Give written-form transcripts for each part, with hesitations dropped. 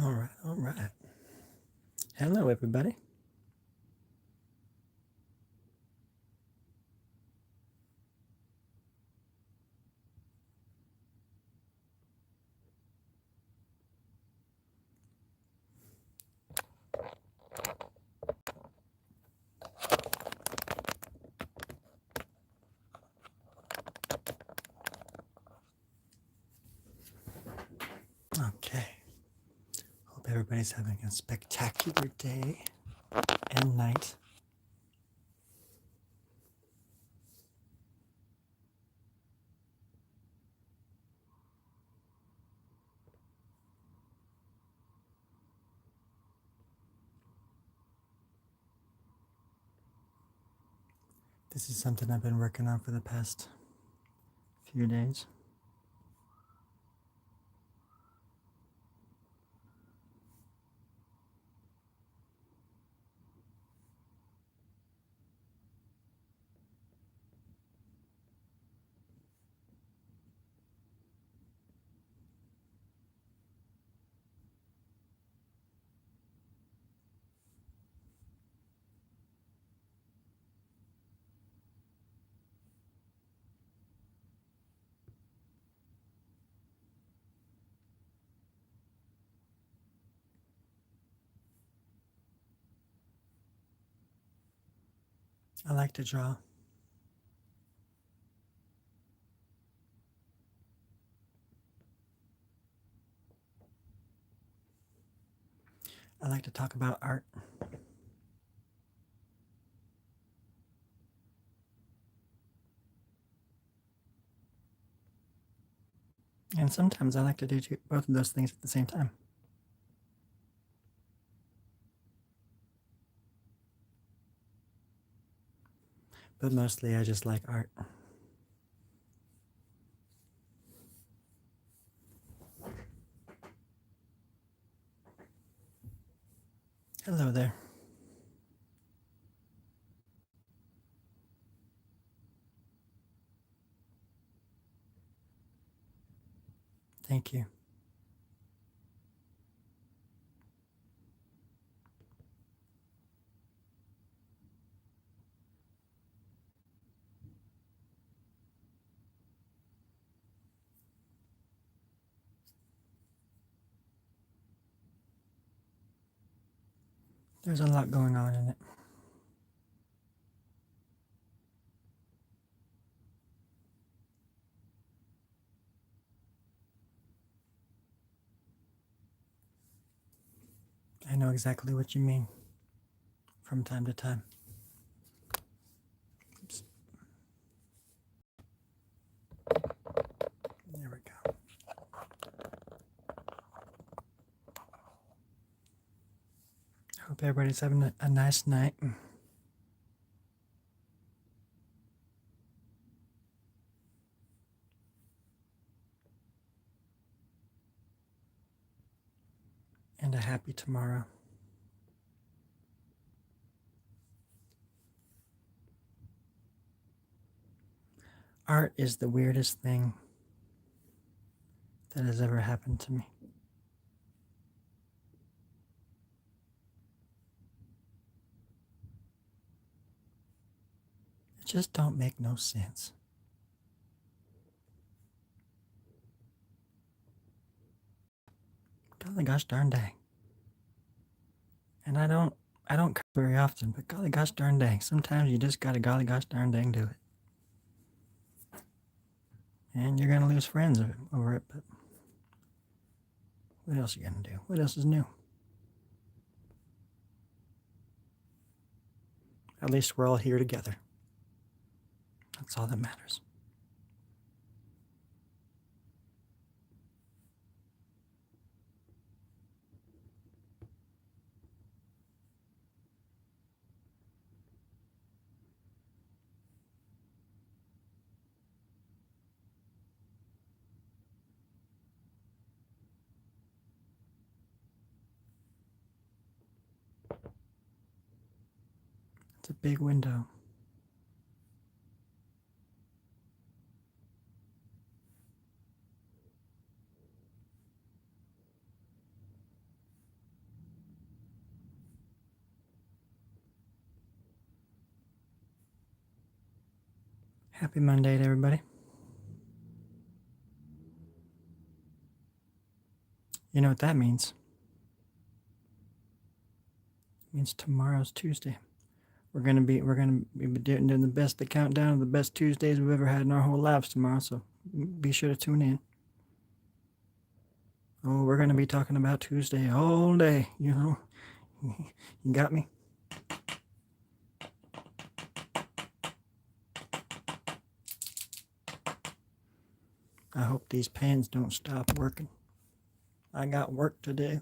All right, all right. Hello, everybody. Okay. Hope everybody's having a spectacular day and night. This is something I've been working on for the past few days. I like to draw. I like to talk about art. And sometimes I like to do both of those things at the same time. But mostly I just like art. Hello there. Thank you. There's a lot going on in it. I know exactly what you mean from time to time. Oops. There we go. Hope everybody's having a nice night. And a happy tomorrow. Art is the weirdest thing that has ever happened to me. It just don't make no sense. Golly gosh darn dang. And I don't curse very often, but golly gosh darn dang. Sometimes you just gotta golly gosh darn dang do it. And you're gonna lose friends over it, but what else are you gonna do? What else is new? At least we're all here together. That's all that matters. It's a big window. Happy Monday to everybody. You know what that means? It means tomorrow's Tuesday. We're gonna be doing the best, the countdown of the best Tuesdays we've ever had in our whole lives tomorrow. So be sure to tune in. Oh, we're gonna be talking about Tuesday all day. You know, you got me. I hope these pens don't stop working. I got work to do.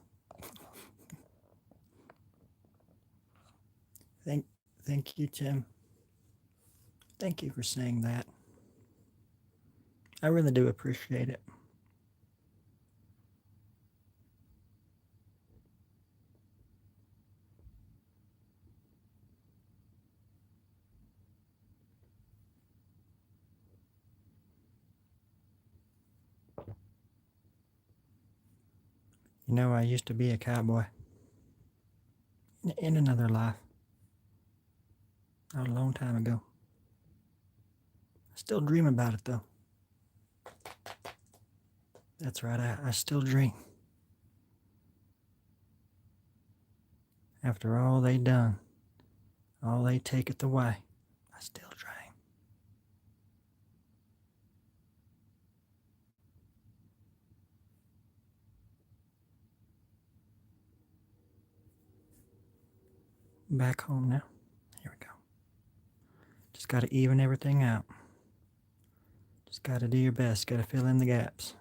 Thank you, Tim. Thank you for saying that. I really do appreciate it. You know, I used to be a cowboy in another life. Not a long time ago. I still dream about it though. That's right, I still dream. After all they done, all they taketh away, I still dream. Back home now. Here we go. Just gotta even everything out. Just gotta do your best, gotta fill in the gaps.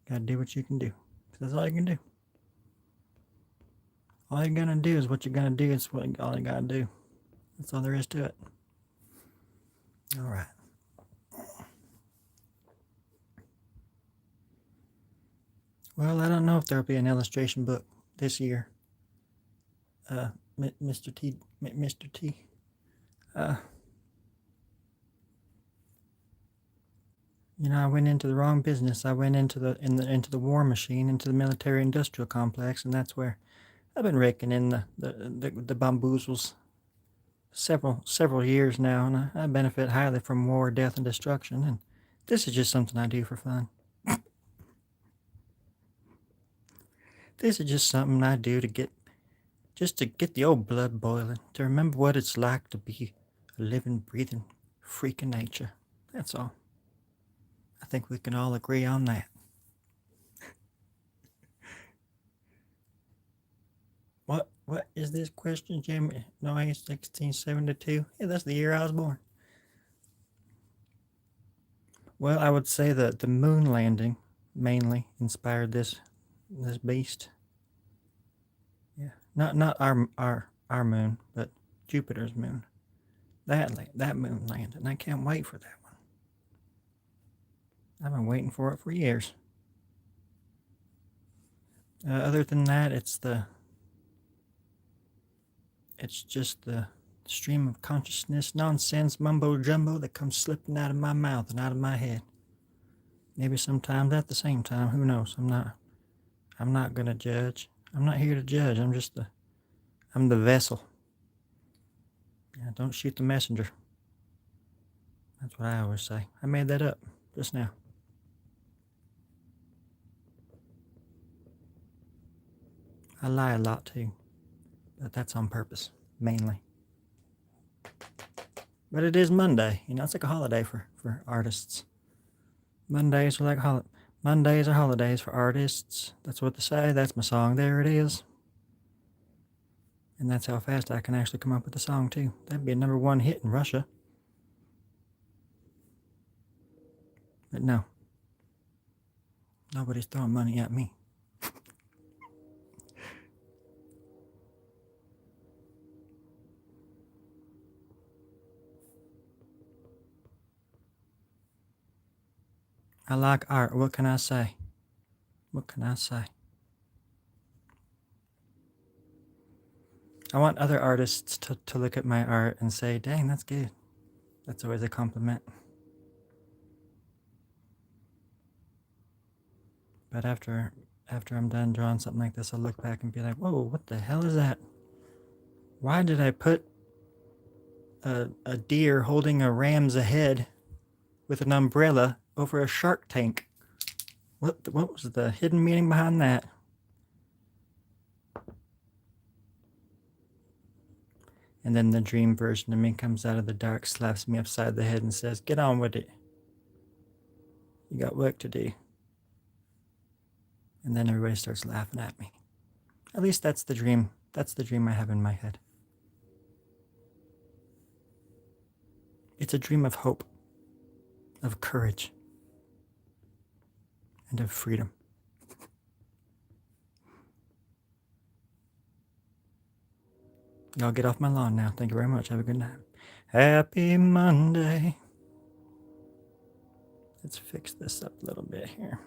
Gotta do what you can do. That's all you can do. All you're gonna do is what you're gonna do. It's all you gotta do. That's all there is to it. All right. Well, I don't know if there'll be an illustration book this year. Mr. T. You know, I went into the wrong business. I went into the war machine, into the military-industrial complex, and that's where I've been raking in the bamboozles several years now, and I benefit highly from war, death, and destruction. And this is just something I do for fun. This is just something I do to get the old blood boiling, to remember what it's like to be a living, breathing freak of nature. That's all. I think we can all agree on that. What is this question, Jimmy? No, 1672. Yeah, that's the year I was born. Well, I would say that the moon landing mainly inspired this beast. Yeah, not our moon, but Jupiter's moon. That moon landed, and I can't wait for that one. I've been waiting for it for years. Other than that, it's just the stream of consciousness nonsense mumbo jumbo that comes slipping out of my mouth and out of my head. Maybe sometimes at the same time, who knows? I'm not gonna judge. I'm not here to judge. I'm the vessel. Yeah, don't shoot the messenger. That's what I always say. I made that up just now. I lie a lot too, but that's on purpose, mainly. But it is Monday. You know, it's like a holiday for artists. Mondays are like Mondays are holidays for artists. That's what they say. That's my song. There it is. And that's how fast I can actually come up with a song too. That'd be a #1 hit in Russia. But no. Nobody's throwing money at me. I like art. What can I say? What can I say? I want other artists to look at my art and say, dang, that's good. That's always a compliment. But after I'm done drawing something like this, I'll look back and be like, whoa, what the hell is that? Why did I put a deer holding a ram's head with an umbrella over a shark tank? What was the hidden meaning behind that? And then the dream version of me comes out of the dark, slaps me upside the head and says, get on with it. You got work to do. And then everybody starts laughing at me. At least that's the dream. That's the dream I have in my head. It's a dream of hope, of courage, and of freedom. Y'all get off my lawn now. Thank you very much. Have a good night. Happy Monday. Let's fix this up a little bit here.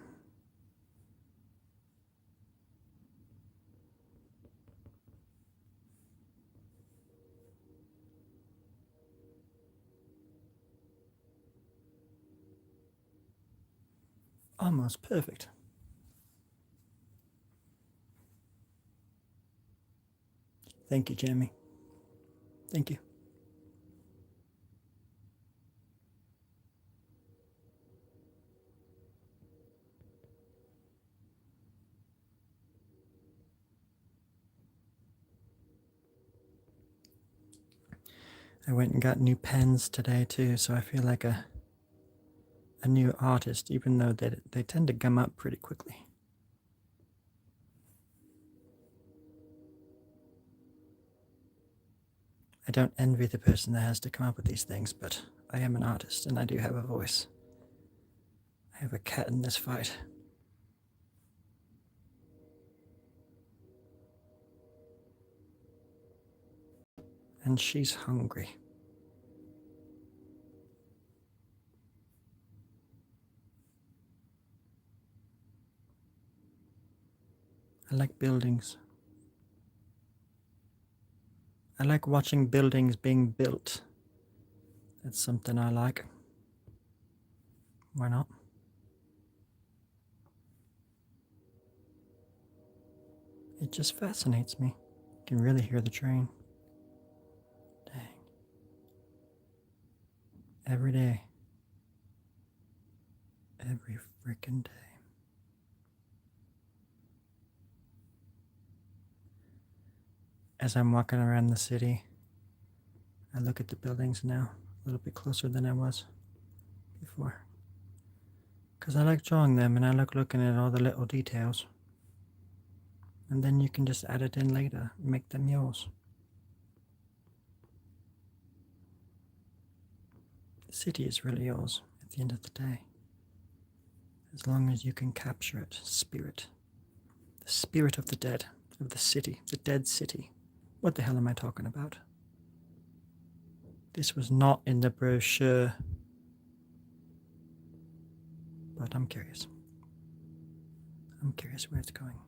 Almost perfect. Thank you, Jamie. Thank you. I went and got new pens today too, so I feel like a new artist, even though they tend to gum up pretty quickly. I don't envy the person that has to come up with these things, but I am an artist and I do have a voice. I have a cat in this fight. And she's hungry. I like buildings. I like watching buildings being built. That's something I like. Why not? It just fascinates me. You can really hear the train. Dang. Every day. Every freaking day. As I'm walking around the city, I look at the buildings now a little bit closer than I was before. Because I like drawing them and I like looking at all the little details. And then you can just add it in later and make them yours. The city is really yours at the end of the day. As long as you can capture it, spirit. The spirit of the dead, of the city, the dead city. What the hell am I talking about? This was not in the brochure. But I'm curious. I'm curious where it's going.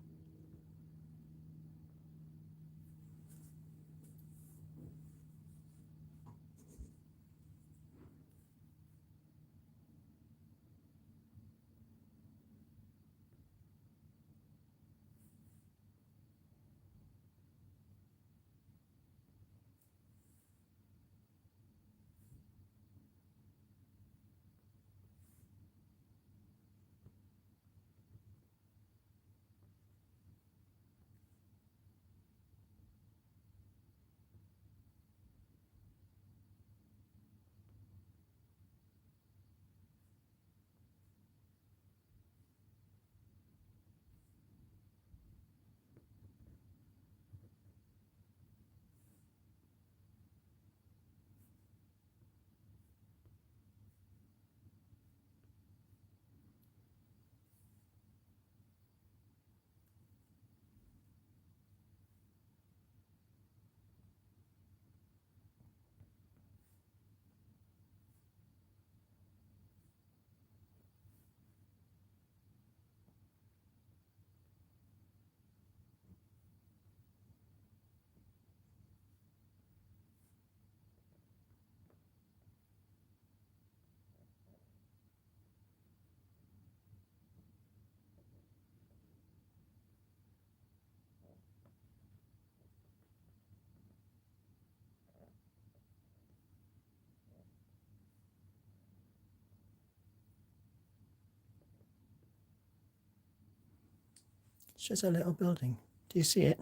It's just a little building. Do you see it?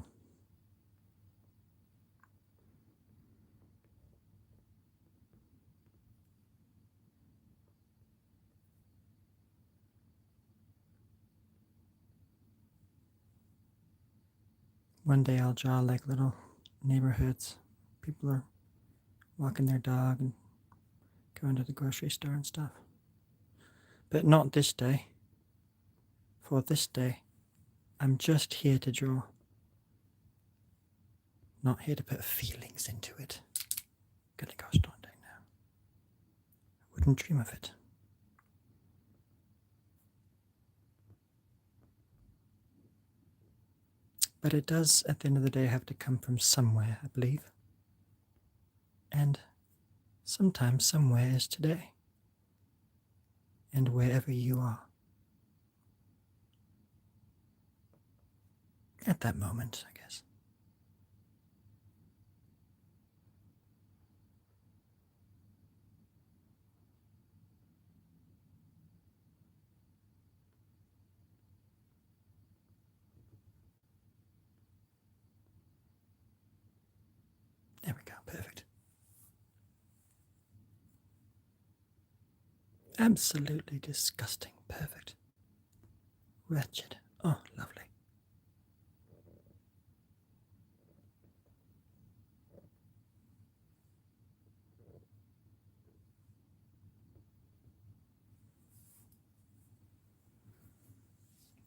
One day I'll draw like little neighborhoods. People are walking their dog and going to the grocery store and stuff. But not this day. For this day, I'm just here to draw. Not here to put feelings into it. Gonna ghost one day now. I wouldn't dream of it. But it does, at the end of the day, have to come from somewhere, I believe. And sometimes somewhere is today. And wherever you are. At that moment, I guess. There we go, perfect. Absolutely disgusting, perfect. Wretched, oh, lovely.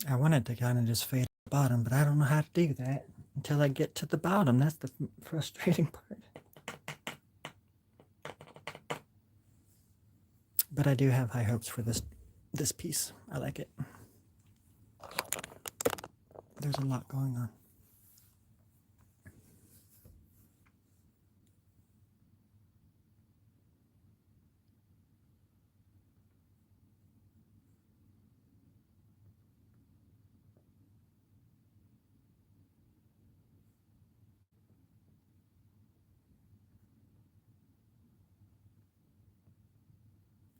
I wanted to kind of just fade to the bottom, but I don't know how to do that until I get to the bottom. That's the frustrating part. But I do have high hopes for this piece. I like it. There's a lot going on.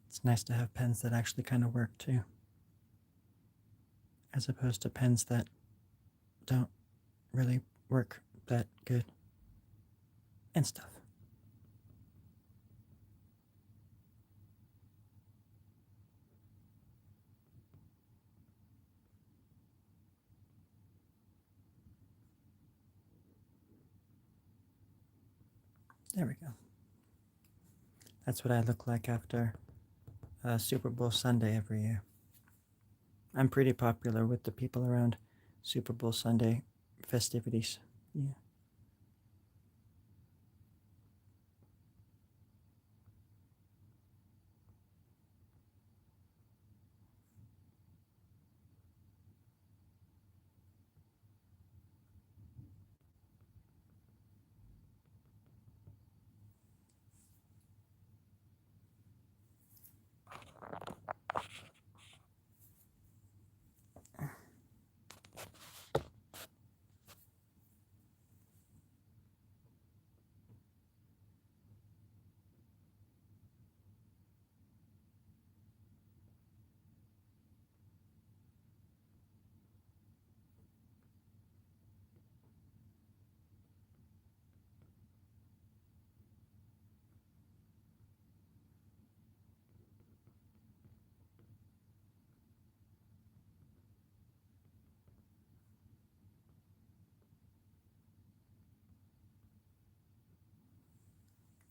It's nice to have pens that actually kind of work too, as opposed to pens that don't really work that good and stuff. There we go. That's what I look like after Super Bowl Sunday every year. I'm pretty popular with the people around Super Bowl Sunday festivities. Yeah.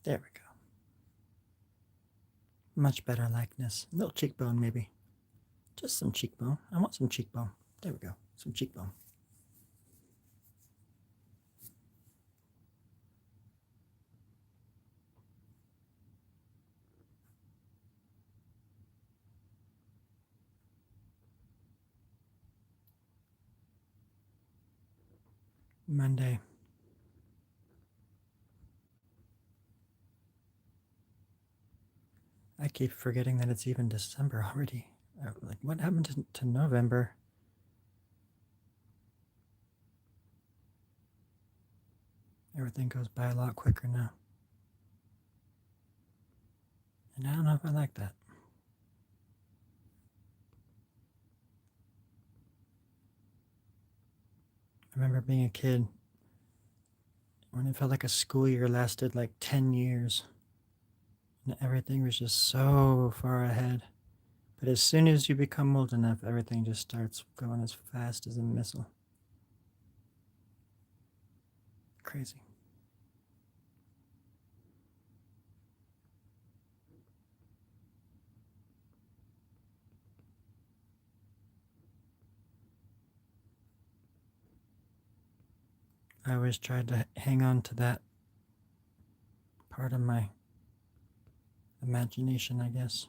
There we go. Much better likeness. A little cheekbone, maybe. Just some cheekbone. I want some cheekbone. There we go. Some cheekbone. Monday. I keep forgetting that it's even December already. Like, what happened to November? Everything goes by a lot quicker now. And I don't know if I like that. remember being a kid when it felt like a school year lasted like 10 years and everything was just so far ahead. But as soon as you become old enough, everything just starts going as fast as a missile. Crazy. I always tried to hang on to that part of my imagination, I guess.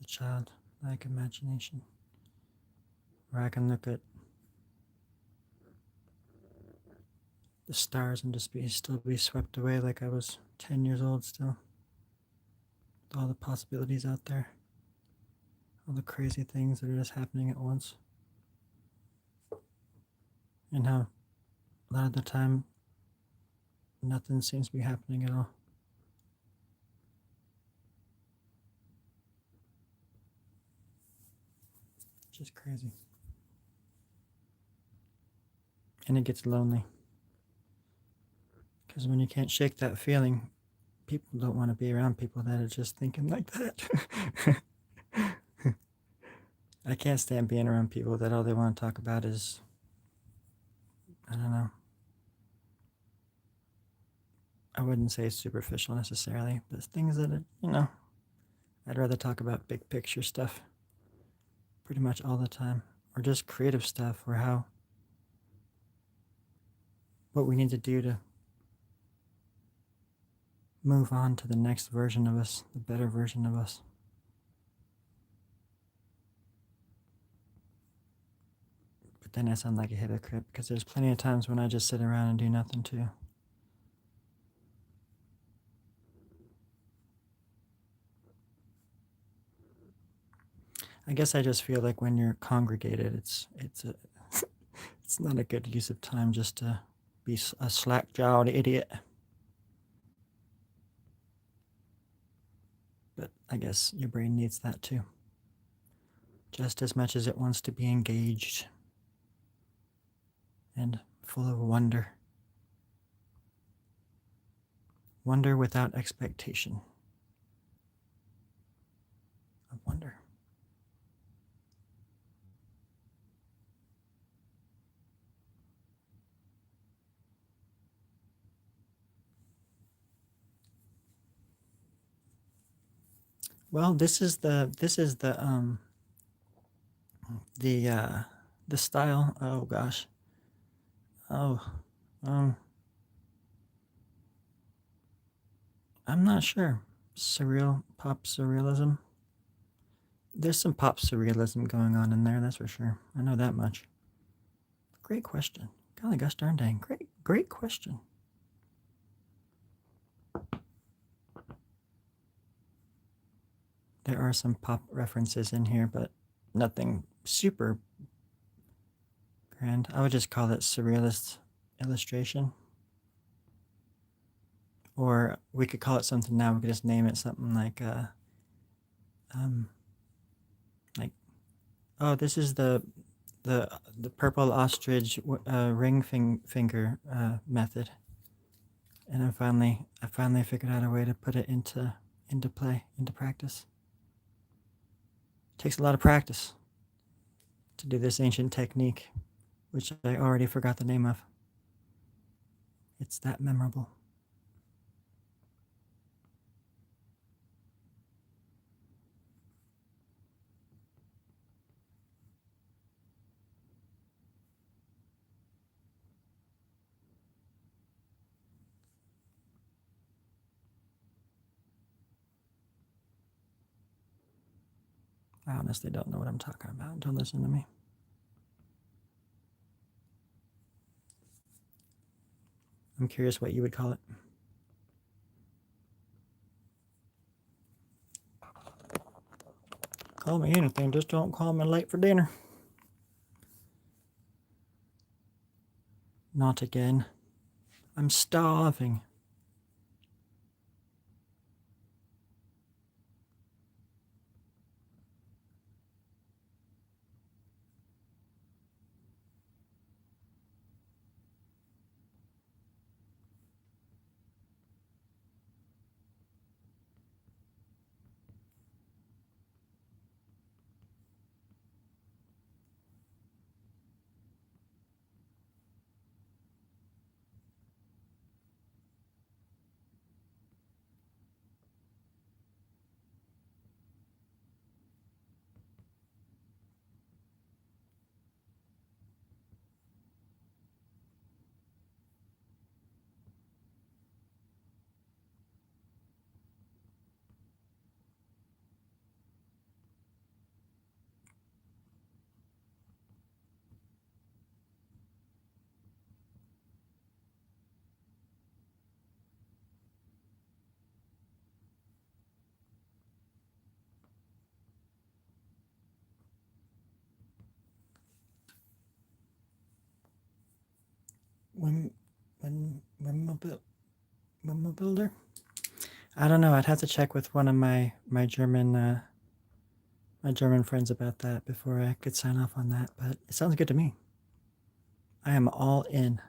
The childlike imagination. Where I can look at the stars and just still be swept away like I was 10 years old still. With all the possibilities out there. All the crazy things that are just happening at once. And how a lot of the time nothing seems to be happening at all. Just crazy. And it gets lonely. Because when you can't shake that feeling, people don't want to be around people that are just thinking like that. I can't stand being around people that all they want to talk about is, I don't know. I wouldn't say superficial necessarily, but things that are, I'd rather talk about big picture stuff pretty much all the time, or just creative stuff, or what we need to do to move on to the next version of us, the better version of us. But then I sound like a hypocrite because there's plenty of times when I just sit around and do nothing too. I guess I just feel like when you're congregated, it's it's not a good use of time just to be a slack-jawed idiot. But I guess your brain needs that too. Just as much as it wants to be engaged and full of wonder. Wonder without expectation. Of wonder. Well, this is the style. Oh gosh. Oh, I'm not sure. Pop surrealism. There's some pop surrealism going on in there, that's for sure. I know that much. Great question. Golly gosh darn dang. Great question. There are some pop references in here, but nothing super grand. I would just call it surrealist illustration. Or we could call it something now. We could just name it something like, oh, this is the purple ostrich ring finger method. And I finally figured out a way to put it into play, into practice. It takes a lot of practice to do this ancient technique, which I already forgot the name of. It's that memorable. I honestly don't know what I'm talking about. Don't listen to me. I'm curious what you would call it. Call me anything, just don't call me late for dinner. Not again. I'm starving. windmill builder. I don't know. I'd have to check with one of my German friends about that before I could sign off on that. But it sounds good to me. I am all in.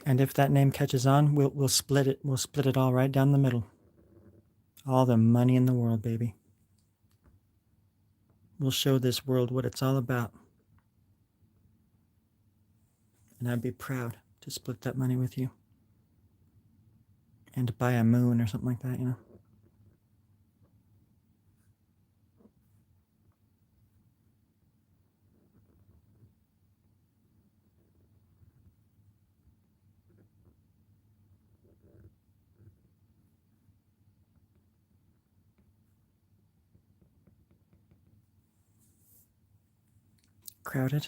And if that name catches on, we'll split it. We'll split it all right down the middle. All the money in the world, baby. We'll show this world what it's all about. And I'd be proud to split that money with you. And to buy a moon or something like that, you know. Crowded.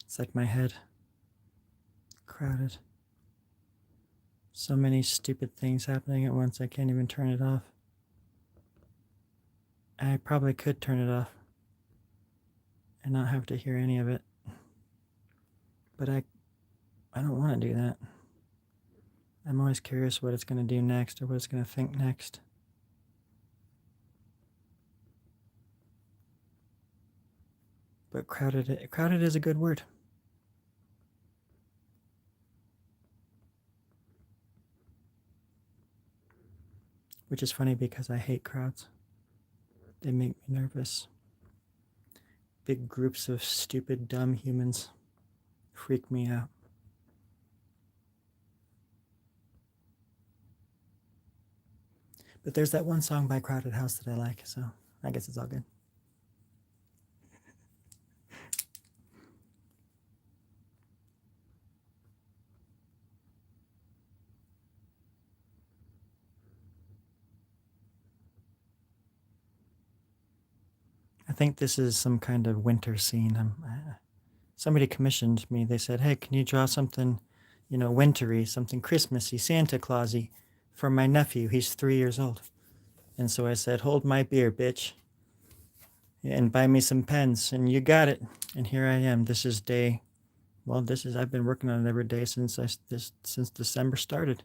It's like my head. Crowded. So many stupid things happening at once, I can't even turn it off. I probably could turn it off and not have to hear any of it. But I don't want to do that. I'm always curious what it's going to do next or what it's going to think next. But crowded is a good word. Which is funny because I hate crowds. They make me nervous. Big groups of stupid, dumb humans freak me out. But there's that one song by Crowded House that I like, so I guess it's all good. I think this is some kind of winter scene. Somebody commissioned me. They said, hey, can you draw something, wintry, something Christmassy, Santa Clausy for my nephew? He's 3 years old. And so I said, hold my beer, bitch. And buy me some pens. And you got it. And here I am. I've been working on it every day since December started.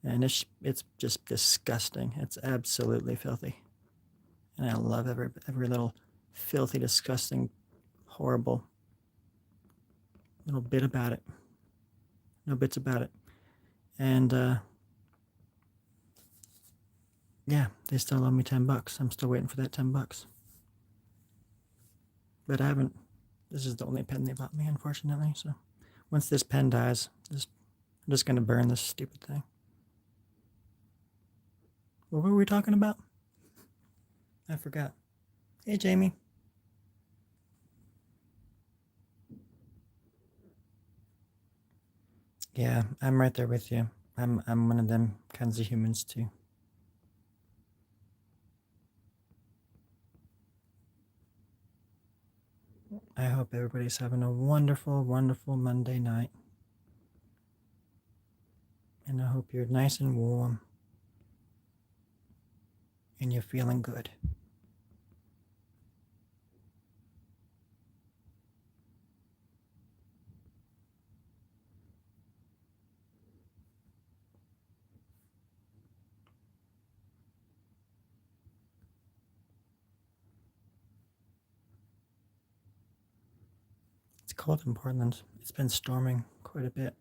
And it's just disgusting. It's absolutely filthy. And I love every little filthy, disgusting, horrible little bit about it. No bits about it. And yeah, they still owe me $10. I'm still waiting for that $10. But I haven't. This is the only pen they bought me, unfortunately. So once this pen dies, I'm just going to burn this stupid thing. What were we talking about? I forgot. Hey, Jamie. Yeah, I'm right there with you. I'm one of them kinds of humans too. I hope everybody's having a wonderful, wonderful Monday night. And I hope you're nice and warm. And you're feeling good. It's cold in Portland. It's been storming quite a bit.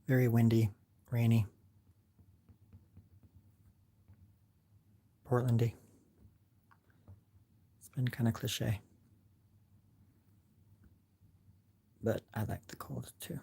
Very windy, rainy. Portlandy. It's been kind of cliche. But I like the cold too.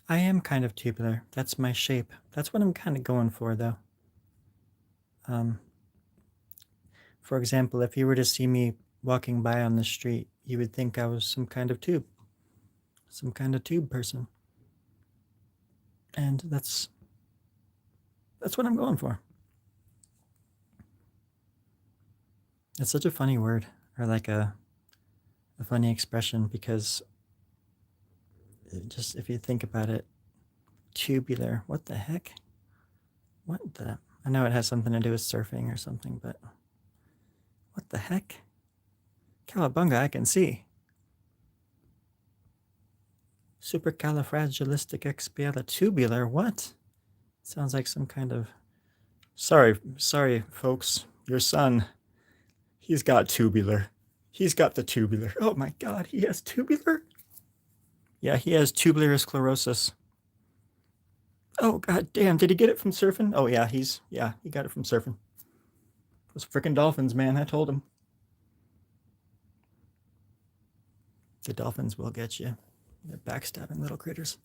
I am kind of tubular. That's my shape. That's what I'm kind of going for, though. For example, if you were to see me walking by on the street, you would think I was some kind of tube person. And that's what I'm going for. It's such a funny word, or like a funny expression, because just if you think about it, tubular, what the heck? I know it has something to do with surfing or something, but what the heck? Cowabunga, I can see. Supercalifragilisticexpialitobular, what? Sounds like some kind of... Sorry, folks. Your son, he's got tubular. He's got the tubular. Oh my god, he has tubular? Yeah, he has tubular sclerosis. Oh god damn, did he get it from surfing? Oh yeah, he got it from surfing. Those frickin' dolphins, man, I told him. The dolphins will get you. They're backstabbing little critters.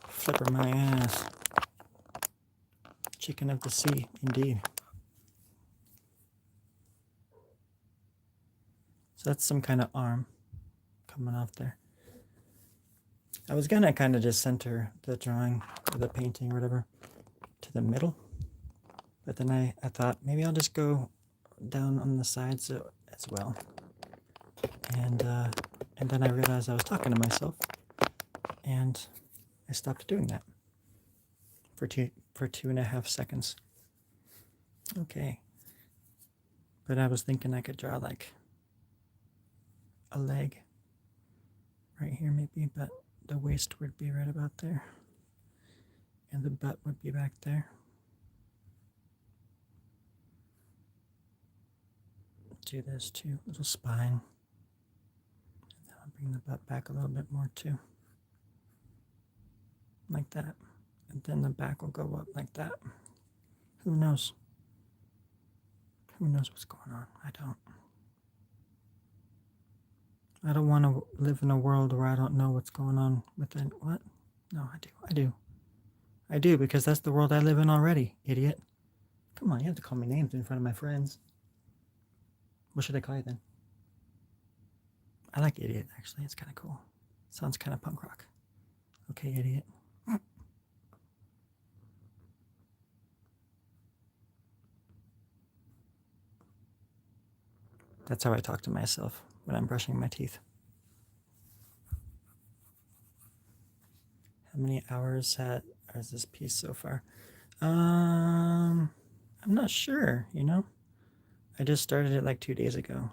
Flipper my ass. Chicken of the sea, indeed. So that's some kind of arm coming off there. I was gonna kind of just center the drawing or the painting or whatever to the middle, but then I thought maybe I'll just go down on the sides as well. And then I realized I was talking to myself, and I stopped doing that for 2.5 seconds. Okay. But I was thinking I could draw like a leg right here maybe, but the waist would be right about there. And the butt would be back there. Do this too, little spine. And then I'll bring the butt back a little bit more too. Like that. And then the back will go up like that. Who knows? Who knows what's going on? I don't want to live in a world where I don't know what's going on within. What? No, I do, because that's the world I live in already, idiot. Come on, you have to call me names in front of my friends. What should I call you then? I like idiot, actually. It's kind of cool. Sounds kind of punk rock. Okay, idiot. That's how I talk to myself when I'm brushing my teeth. How many hours has this piece so far? I'm not sure, you know? I just started it like 2 days ago.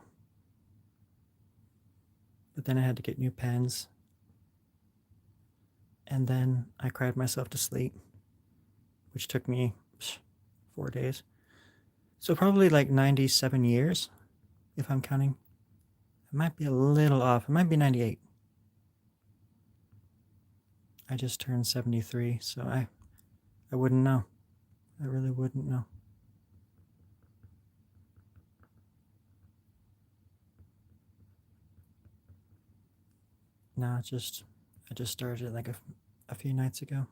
But then I had to get new pens. And then I cried myself to sleep, which took me 4 days. So probably like 97 years, if I'm counting. It might be a little off. It might be 98. I just turned 73, so I wouldn't know. I really wouldn't know. No, I just started it like a few nights ago.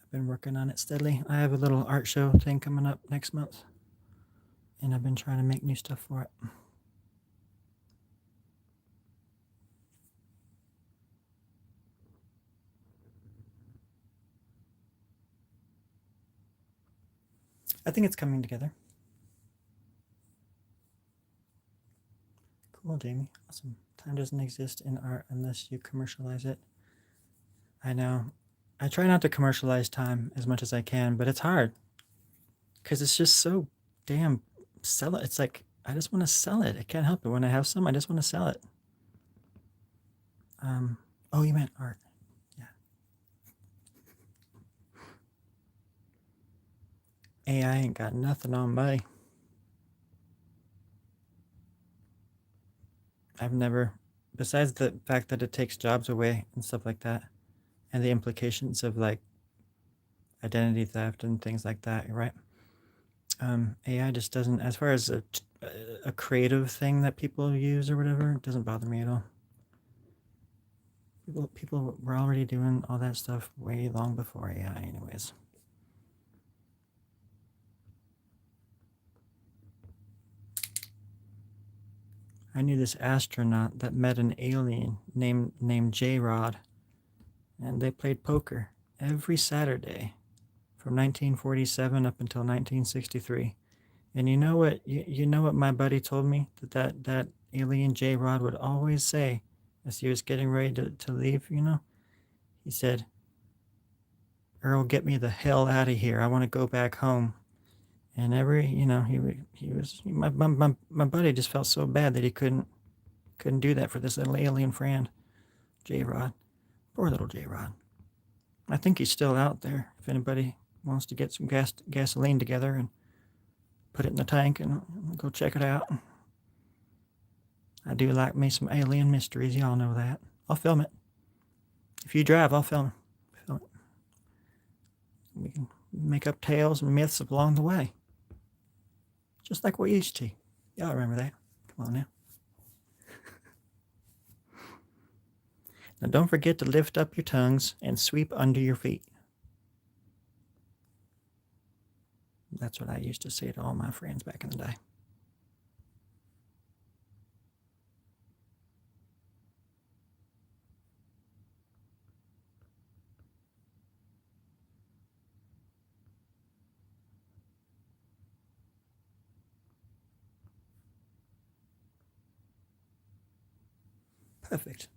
I've been working on it steadily. I have a little art show thing coming up next month, and I've been trying to make new stuff for it. I think it's coming together. Cool, Jamie. Awesome. Time doesn't exist in art unless you commercialize it. I know. I try not to commercialize time as much as I can, but it's hard because it's just so damn sell it. It's like I just want to sell it. I can't help it. When I have some, I just want to sell it. Oh, you meant art. Yeah. AI ain't got nothing on me. I've never, besides the fact that it takes jobs away and stuff like that, and the implications of like identity theft and things like that, right? AI just doesn't, as far as a creative thing that people use or whatever, it doesn't bother me at all. People were already doing all that stuff way long before AI, anyways. I knew this astronaut that met an alien named J-Rod, and they played poker every Saturday from 1947 up until 1963. And you know what? You know what my buddy told me that alien J-Rod would always say as he was getting ready to leave. He said, "Earl, get me the hell out of here. I want to go back home." And my buddy just felt so bad that he couldn't do that for this little alien friend, J-Rod. Poor little J-Rod. I think he's still out there. If anybody wants to get some gasoline together and put it in the tank and go check it out. I do like me some alien mysteries. Y'all know that. I'll film it. If you drive, I'll film it. We can make up tales and myths along the way. Just like we used to. Y'all remember that? Come on now. Now don't forget to lift up your tongues and sweep under your feet. That's what I used to say to all my friends back in the day. Perfect.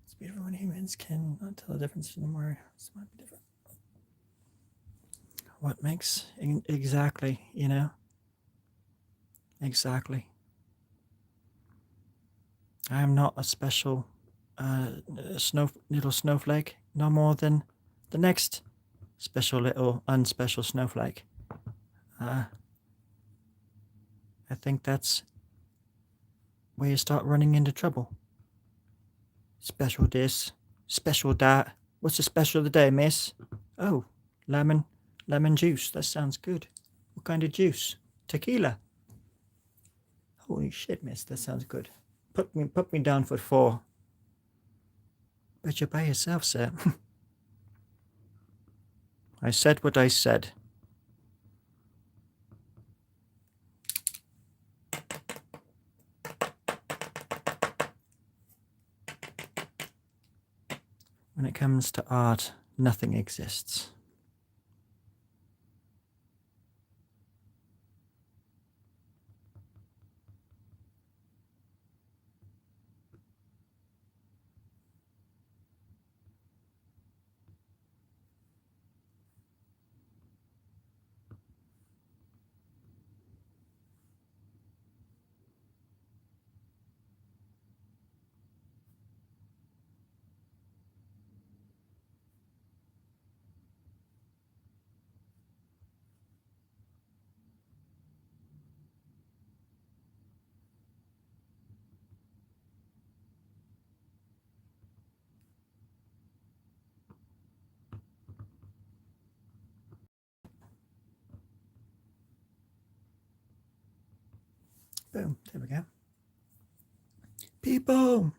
It's beautiful when humans can not tell the difference anymore. This might be different. What makes exactly, Exactly. I am not a special little snowflake, no more than the next special little unspecial snowflake. I think that's where you start running into trouble. Special this, special that. What's the special today, miss? Oh, lemon juice. That sounds good. What kind of juice? Tequila. Holy shit, miss. That sounds good. Put me down for 4. But you're by yourself, sir. I said what I said. When it comes to art, nothing exists. Boom. There we go. People!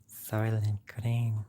Soylent Green.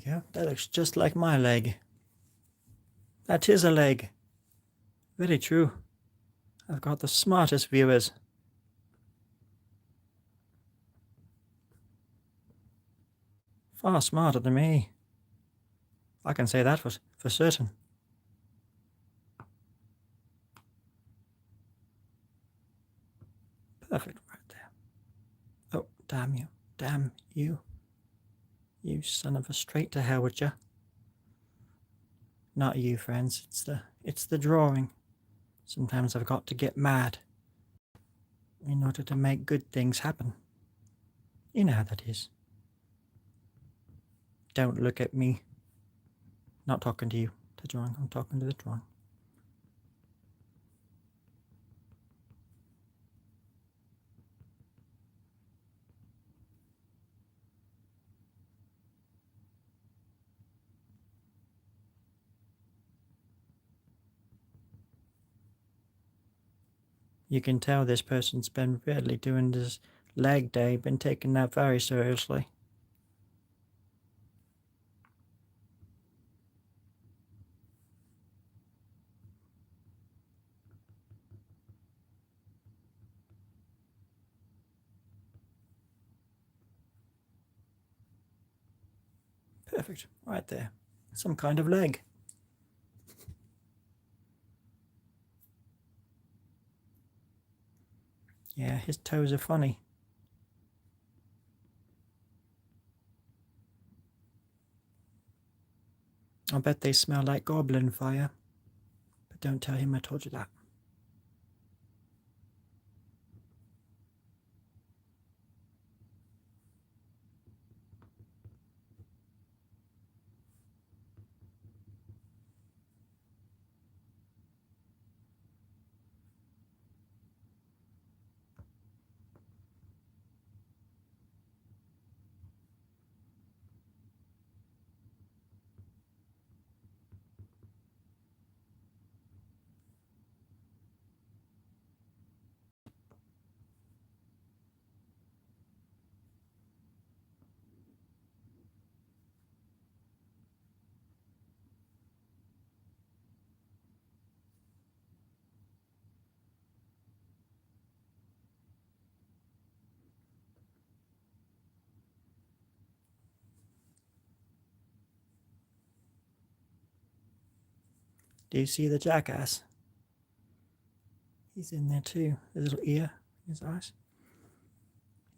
go. That looks just like my leg. That is a leg. Very true. I've got the smartest viewers. Far smarter than me. I can say that for certain. Perfect right there. Oh, damn you. Damn you. You son of a straight to hell with you. Not you, friends. It's the drawing. Sometimes I've got to get mad in order to make good things happen. You know how that is. Don't look at me. Not talking to you, the drawing. I'm talking to the drawing. You can tell this person's been really doing this leg day, been taking that very seriously. Perfect, right there. Some kind of leg. Yeah, his toes are funny. I bet they smell like goblin fire. But don't tell him I told you that. Do you see the jackass? He's in there too. His little ear, his eyes.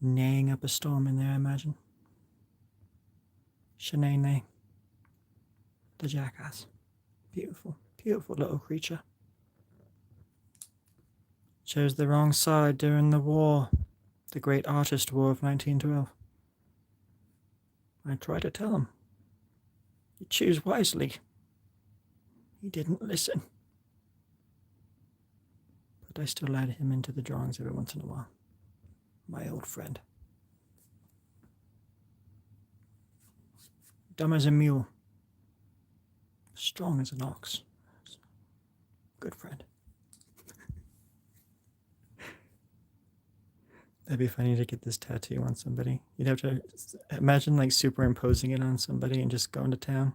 Neighing up a storm in there, I imagine. Shanae, the jackass. Beautiful, beautiful little creature. Chose the wrong side during the war, the great artist war of 1912. I tried to tell him. You choose wisely. He didn't listen. But I still add him into the drawings every once in a while. My old friend. Dumb as a mule. Strong as an ox. Good friend. That'd be funny to get this tattoo on somebody. You'd have to imagine like superimposing it on somebody and just going to town.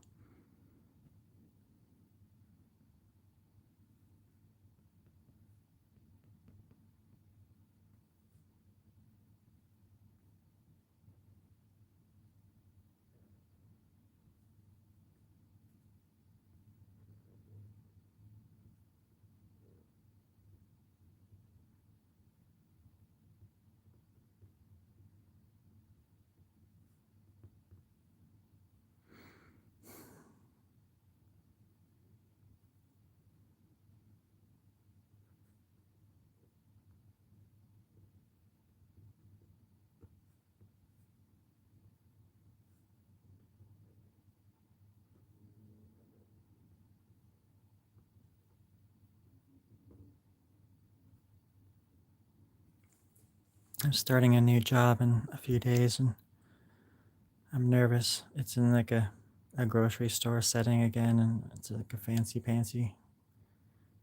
I'm starting a new job in a few days and I'm nervous. It's in like a grocery store setting again, and it's like a fancy pantsy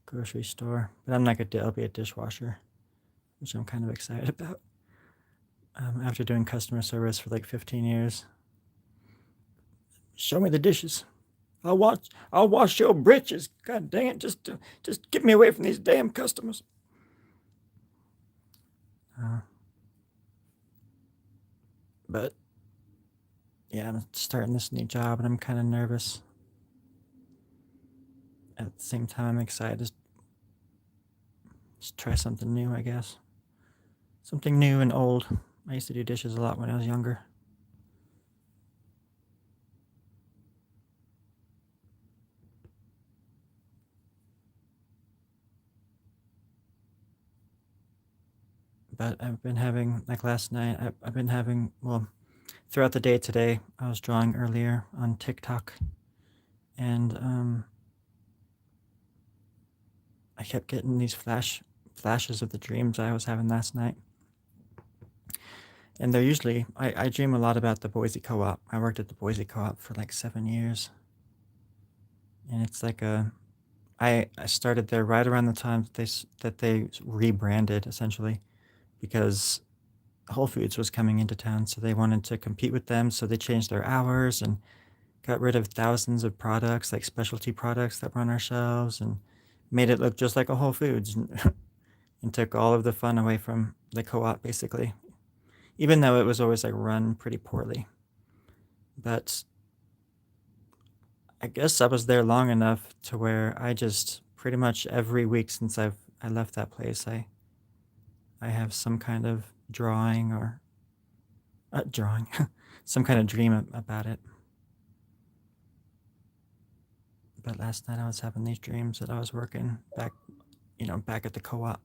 grocery store. But I'm not gonna I'll be a dishwasher, which I'm kind of excited about. After doing customer service for like 15 years, Show me the dishes. I'll wash your britches. God dang it! Just get me away from these damn customers. But yeah, I'm starting this new job and I'm kind of nervous. At the same time, I'm excited to just try something new, I guess. Something new and old. I used to do dishes a lot when I was younger. But I've been having, like last night, I've been having, well, throughout the day today, I was drawing earlier on TikTok. And I kept getting these flashes of the dreams I was having last night. And they're usually, I dream a lot about the Boise Co-op. I worked at the Boise Co-op for like 7 years. And it's like I started there right around the time that they rebranded, essentially, because Whole Foods was coming into town, so they wanted to compete with them, so they changed their hours and got rid of thousands of products, like specialty products that were on our shelves, and made it look just like a Whole Foods, and took all of the fun away from the co-op, basically, even though it was always like run pretty poorly. But I guess I was there long enough to where I just pretty much every week since I left that place, I have some kind of drawing or drawing, some kind of dream about it. But last night I was having these dreams that I was working back at the co-op.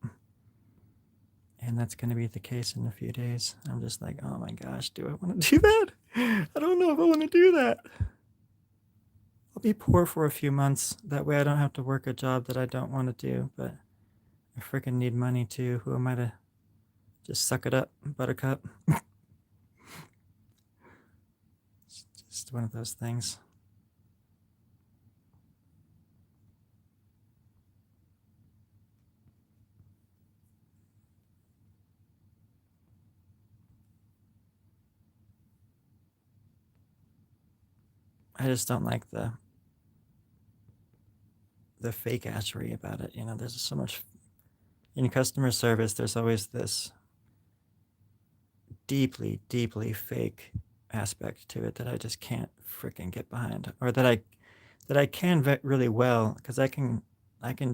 And that's going to be the case in a few days. I'm just like, oh my gosh, do I want to do that? I don't know if I want to do that. I'll be poor for a few months. That way I don't have to work a job that I don't want to do. But I freaking need money too. Who am I to just suck it up, buttercup? It's just one of those things. I just don't like the fake assery about it. There's so much in customer service. There's always this deeply, deeply fake aspect to it that I just can't freaking get behind, or that I can really well, because I can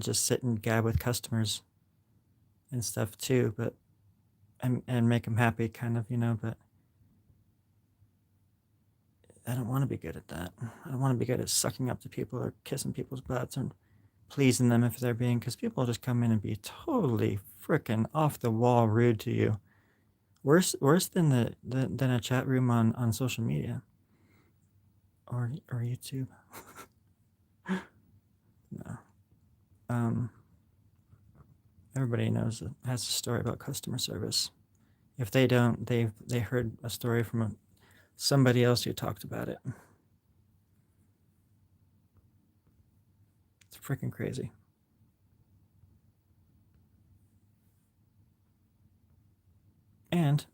just sit and gab with customers and stuff too, but and make them happy, kind of, but I don't want to be good at that. I don't want to be good at sucking up to people or kissing people's butts and pleasing them if they're being, because people just come in and be totally freaking off the wall rude to you. Worse than than a chat room on social media or YouTube. No. Everybody has a story about customer service. If they don't, they heard a story from somebody else who talked about it. It's freaking crazy. And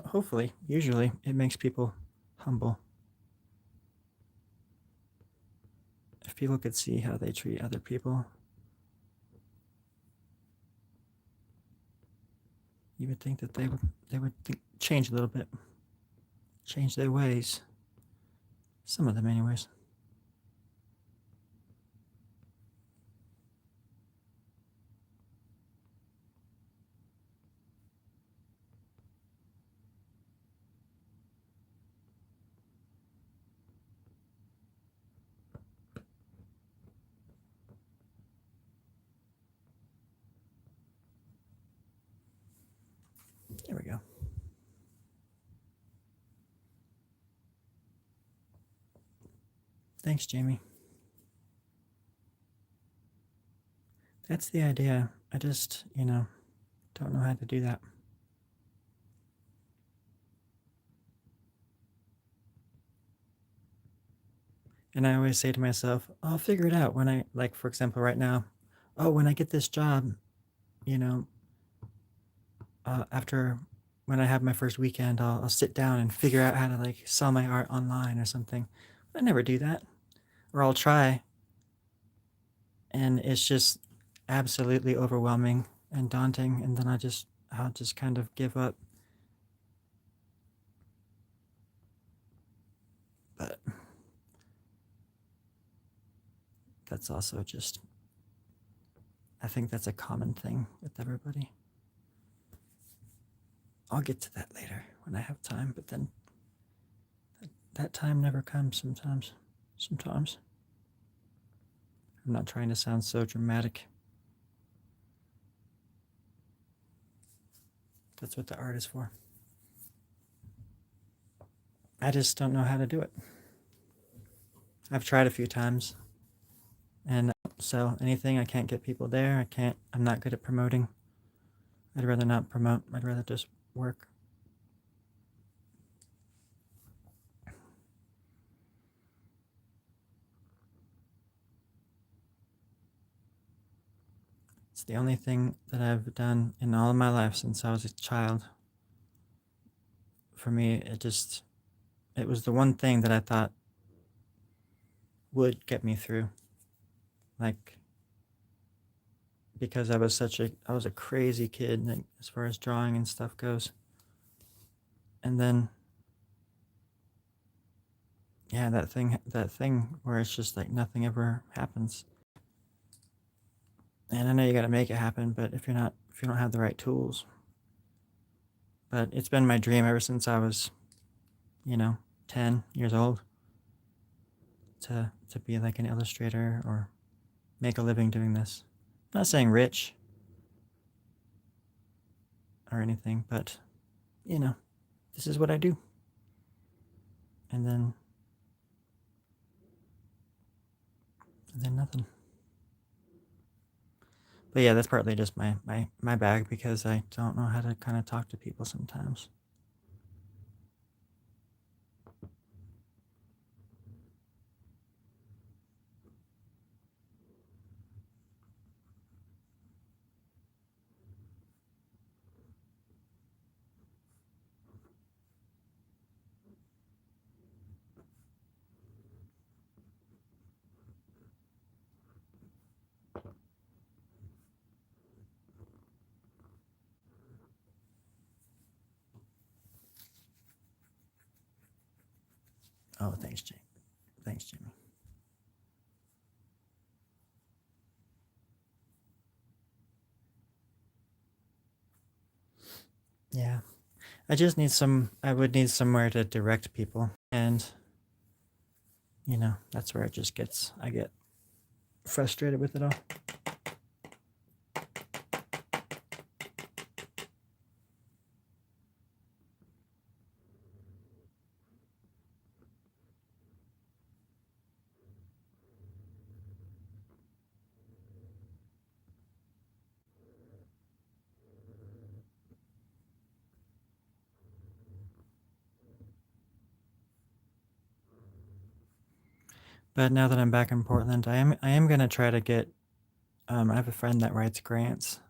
hopefully, usually, it makes people humble. If people could see how they treat other people, you would think that they would change a little bit, change their ways. Some of them, anyways. There we go. Thanks, Jamie. That's the idea. I just, don't know how to do that. And I always say to myself, I'll figure it out when I, like, for example, right now, when I get this job, after when I have my first weekend, I'll sit down and figure out how to like sell my art online or something. I never do that. Or I'll try, and it's just absolutely overwhelming and daunting, and then I'll just kind of give up. But that's also just, I think that's a common thing with everybody. I'll get to that later when I have time, but then that time never comes sometimes. Sometimes. I'm not trying to sound so dramatic. That's what the art is for. I just don't know how to do it. I've tried a few times, and sell anything. I can't get people there. I'm not good at promoting. I'd rather not promote. I'd rather just work. It's the only thing that I've done in all of my life since I was a child. For me, it was the one thing that I thought would get me through. Like, because I was a crazy kid, like, as far as drawing and stuff goes. And then, yeah, that thing where it's just like nothing ever happens. And I know you got to make it happen, but if you don't have the right tools. But it's been my dream ever since I was, 10 years old to be like an illustrator or make a living doing this. I'm not saying rich or anything, but this is what I do. And then nothing. But yeah, that's partly just my bag, because I don't know how to kind of talk to people sometimes. Oh, thanks, Jamie. Thanks, Jamie. Yeah. I would need somewhere to direct people. And, that's where I get frustrated with it all. But now that I'm back in Portland, I am gonna try to get. I have a friend that writes grants,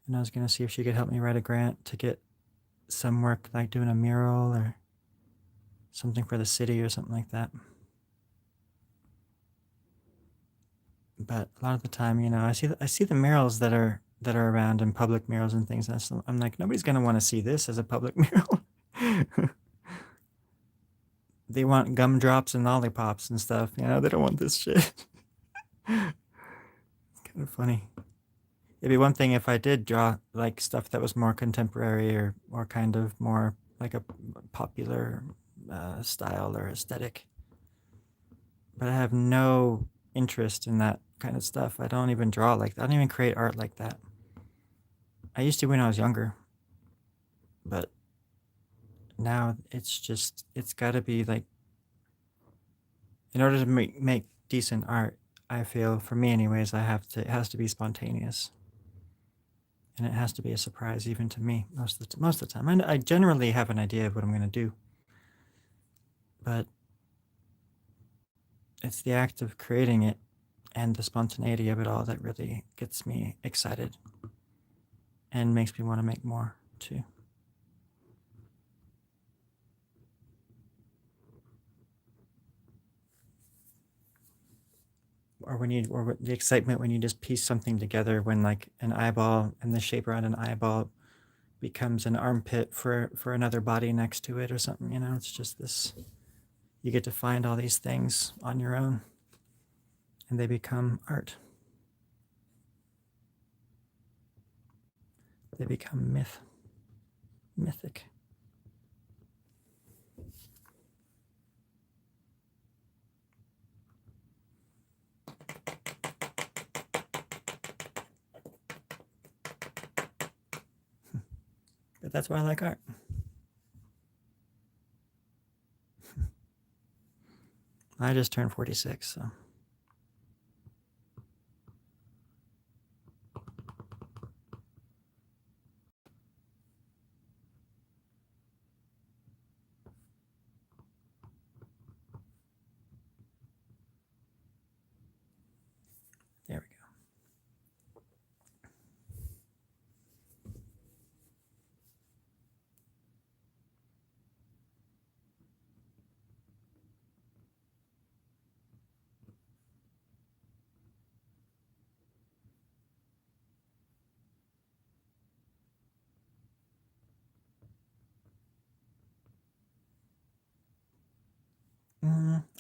and I was gonna see if she could help me write a grant to get some work, like doing a mural or something for the city or something like that. But a lot of the time, I see the murals that are around, and public murals and things. I'm like, nobody's gonna want to see this as a public mural. They want gumdrops and lollipops and stuff. They don't want this shit. It's kind of funny. It'd be one thing if I did draw like stuff that was more contemporary or kind of more like a popular style or aesthetic. But I have no interest in that kind of stuff. I don't even draw like that. I don't even create art like that. I used to when I was younger, but now it's got to be like, in order to make decent art, I feel, for me anyways, it has to be spontaneous. And it has to be a surprise even to me most of the time. I generally have an idea of what I'm going to do, but it's the act of creating it and the spontaneity of it all that really gets me excited and makes me want to make more too. or the excitement when you just piece something together, when like an eyeball and the shape around an eyeball becomes an armpit for another body next to it or something, you know. It's just this, you get to find all these things on your own and they become art. They become mythic. But that's why I like art. I just turned 46, so. There we go.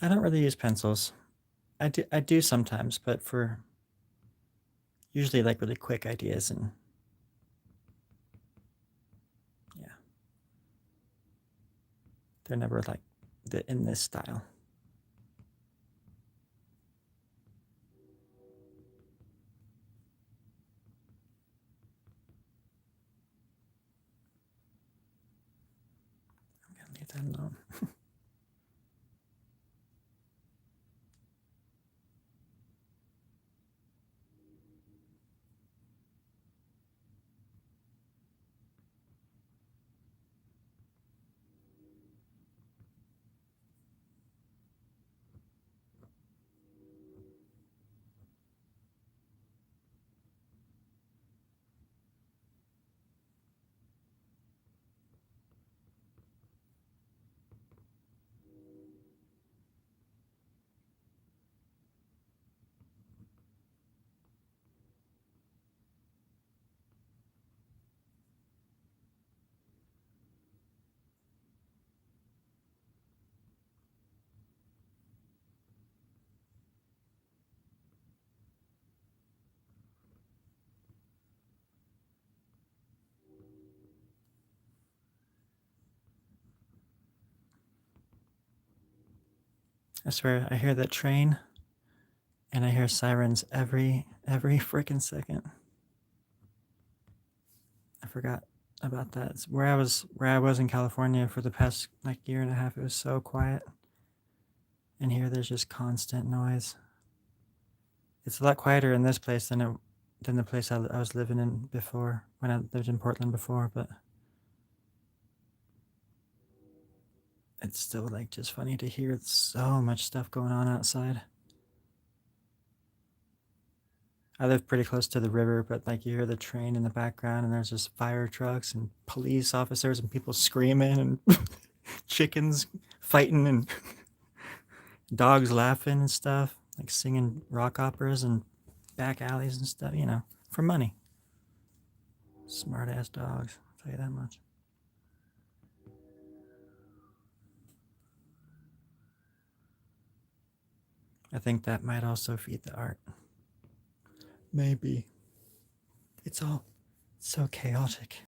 I don't really use pencils. I do sometimes, but for usually like really quick ideas, and yeah, they're never like in this style. I'm gonna leave that alone. I swear, I hear that train, and I hear sirens every freaking second. I forgot about that. It's where I was in California for the past like year and a half. It was so quiet, and here there's just constant noise. It's a lot quieter in this place than the place I was living in before, when I lived in Portland before. But it's still like just funny to hear so much stuff going on outside. I live pretty close to the river, but like you hear the train in the background, and there's just fire trucks and police officers and people screaming and chickens fighting and dogs laughing and stuff, like singing rock operas and back alleys and stuff, you know, for money. Smart ass dogs, I'll tell you that much. I think that might also feed the art. Maybe. It's all so chaotic.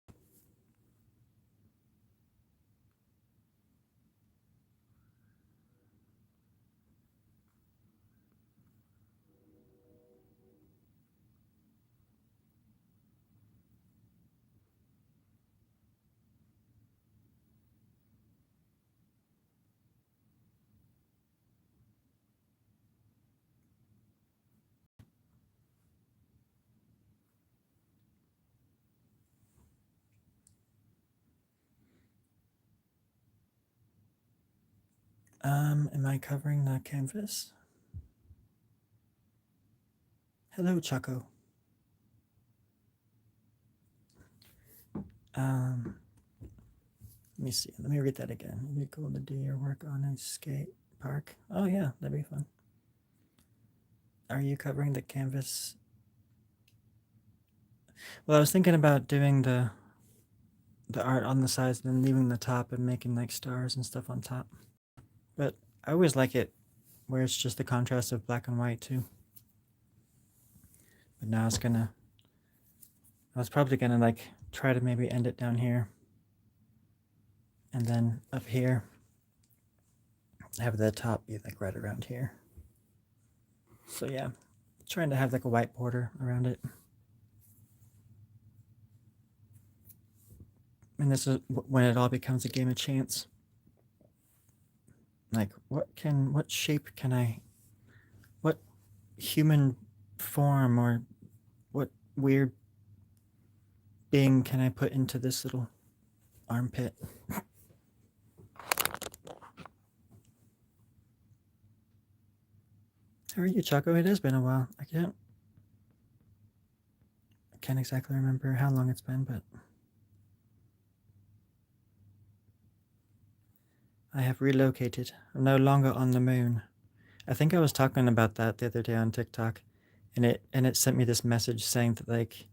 Am I covering the canvas? Hello, Choco. Let me see. Let me read that again. It'd be cool to do your work on a skate park. Oh yeah, that'd be fun. Are you covering the canvas? Well, I was thinking about doing the art on the sides and then leaving the top and making like stars and stuff on top. But I always like it where it's just the contrast of black and white too. But now I was probably gonna like try to maybe end it down here. And then up here, have the top be like right around here. So yeah, trying to have like a white border around it. And this is when it all becomes a game of chance. Like what shape can what human form or what weird being can I put into this little armpit? How are you, Choco? It has been a while. I can't exactly remember how long it's been, but I have relocated. I'm no longer on the moon. I think I was talking about that the other day on TikTok, and it sent me this message saying that like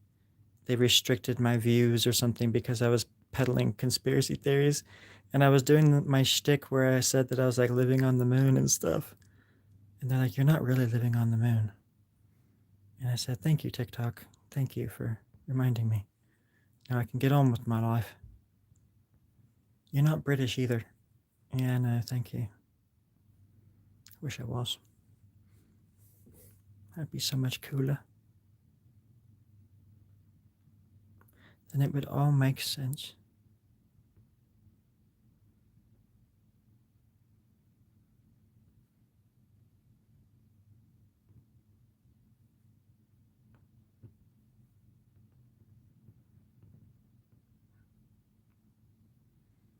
they restricted my views or something because I was peddling conspiracy theories, and I was doing my shtick where I said that I was like living on the moon and stuff, and they're like, "You're not really living on the moon," and I said, "Thank you, TikTok. Thank you for reminding me. Now I can get on with my life." You're not British either. Yeah, no, thank you. Wish I was. That'd be so much cooler. Then it would all make sense.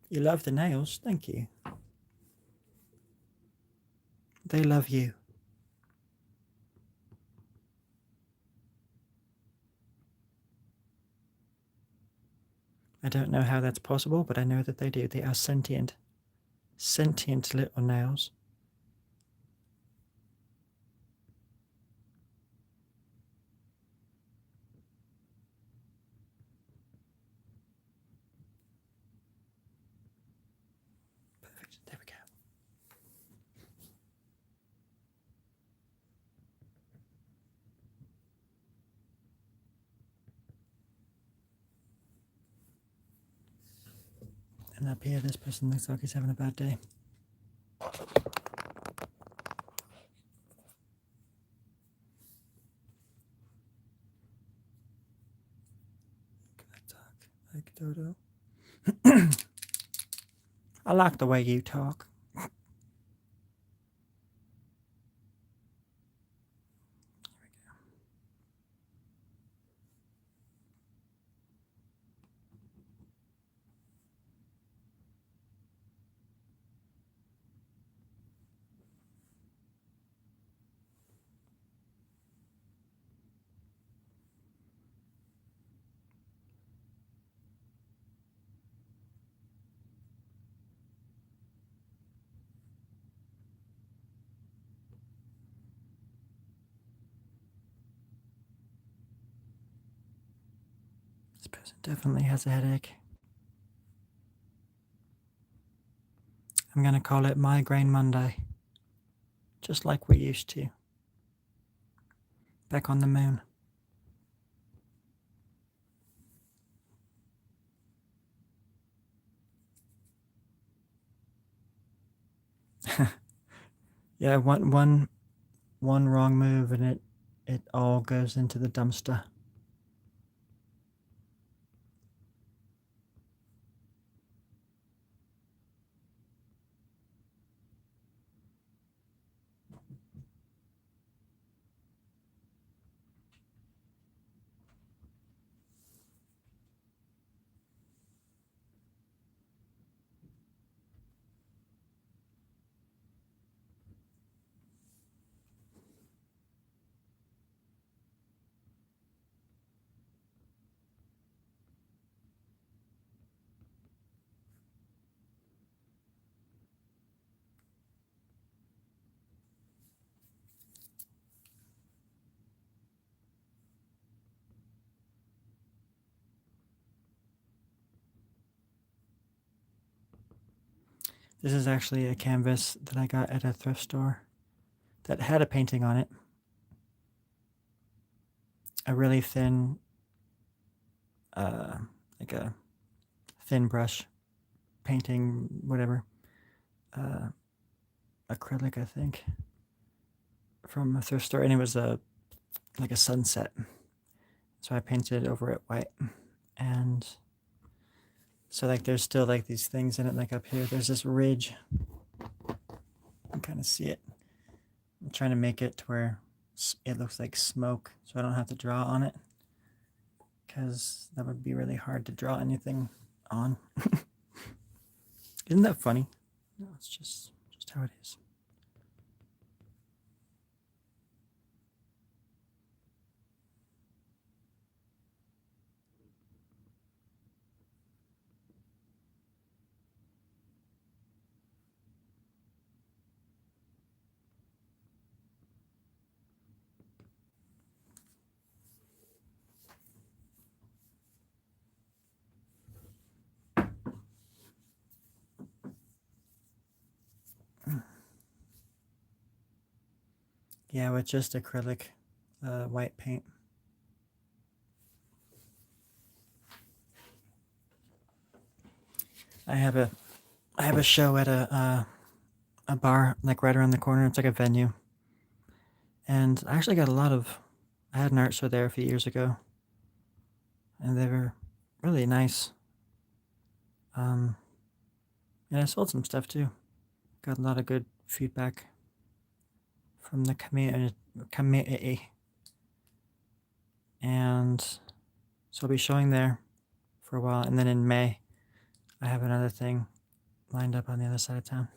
You love the nails, thank you. They love you. I don't know how that's possible, but I know that they do. They are sentient. Sentient little nails. Perfect. There we go. And up here, this person looks like he's having a bad day. Can I talk like Dodo? I like the way you talk. This person definitely has a headache. I'm going to call it Migraine Monday. Just like we used to. Back on the moon. Yeah, one wrong move and it all goes into the dumpster. This is actually a canvas that I got at a thrift store that had a painting on it. A really thin, like a thin brush painting, whatever. Acrylic, I think, from a thrift store, and it was like a sunset. So I painted over it white, and so like there's still like these things in it. Like up here, there's this ridge. You can kind of see it. I'm trying to make it to where it looks like smoke, so I don't have to draw on it, because that would be really hard to draw anything on. Isn't that funny? No, it's just how it is. Yeah, with just acrylic white paint. I have a show at a bar like right around the corner. It's like a venue, and I actually got I had an art show there a few years ago, and they were really nice. And I sold some stuff too. Got a lot of good feedback from the community. And so I'll be showing there for a while, and then in May, I have another thing lined up on the other side of town.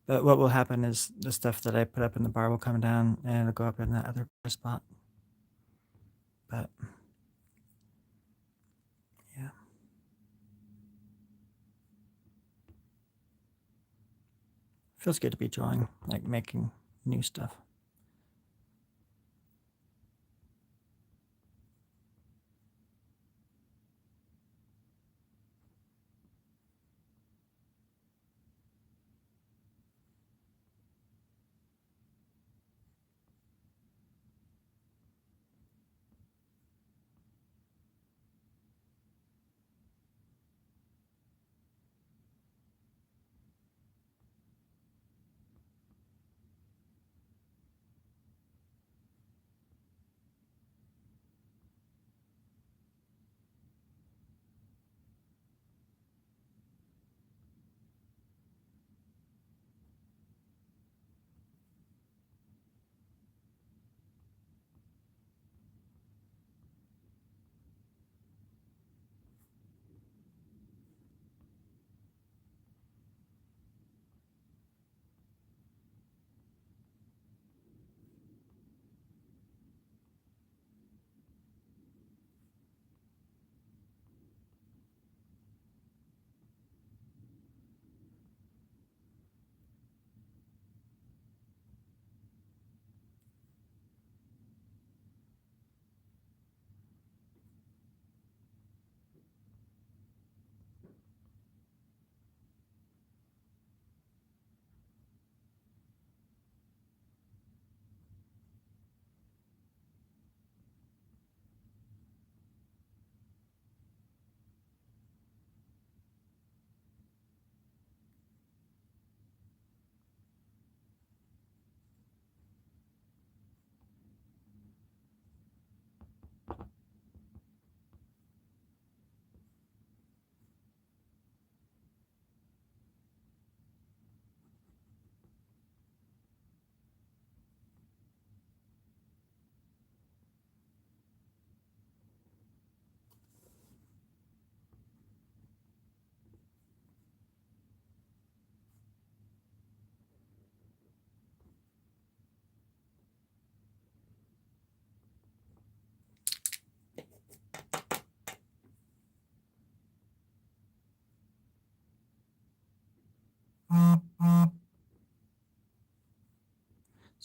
But what will happen is the stuff that I put up in the bar will come down and it'll go up in that other spot. But yeah. Feels good to be drawing, like making new stuff.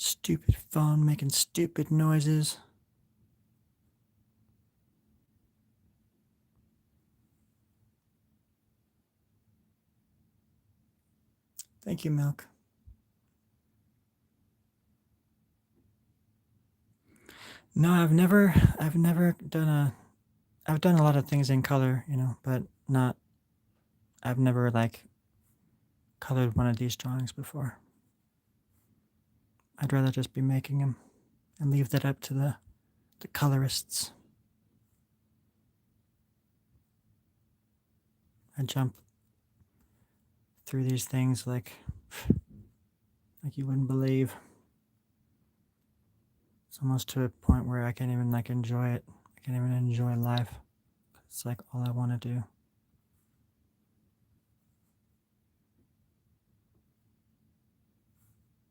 Stupid phone making stupid noises. Thank you, Milk. No, I've never done I've done a lot of things in color, but I've never like colored one of these drawings before. I'd rather just be making them and leave that up to the colorists. I jump through these things like you wouldn't believe. It's almost to a point where I can't even like enjoy it. I can't even enjoy life. It's like all I want to do.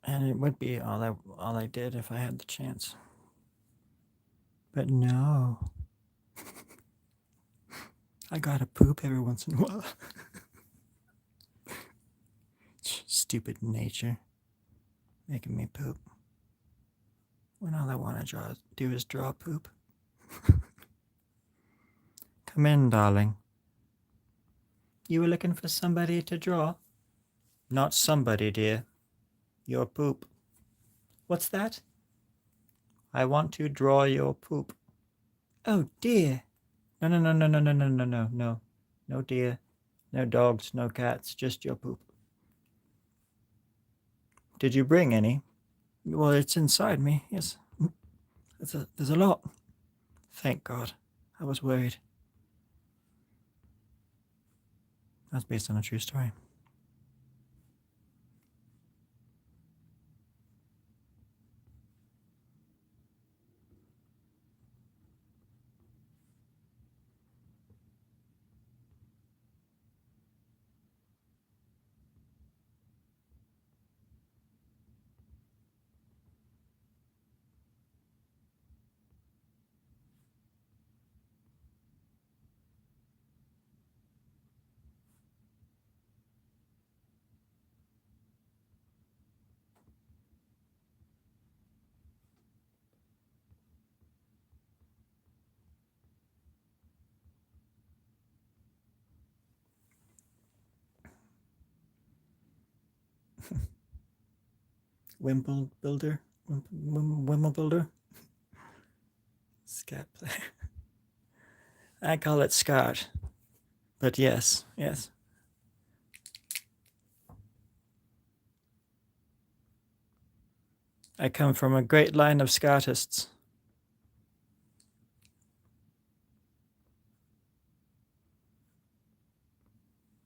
And it would be all I did if I had the chance. But no. I gotta poop every once in a while. Stupid nature. Making me poop. When all I want to do is draw poop. Come in, darling. You were looking for somebody to draw? Not somebody, dear. Your poop. What's that? I want to draw your poop. Oh, dear. No, no, no, no, no, no, no, no, no, no. No deer. No dogs, no cats, just your poop. Did you bring any? Well, it's inside me, yes. There's a lot. Thank God. I was worried. That's based on a true story. Wimble builder? Wimble builder? Scat player. I call it Scott. But yes. I come from a great line of Scottists.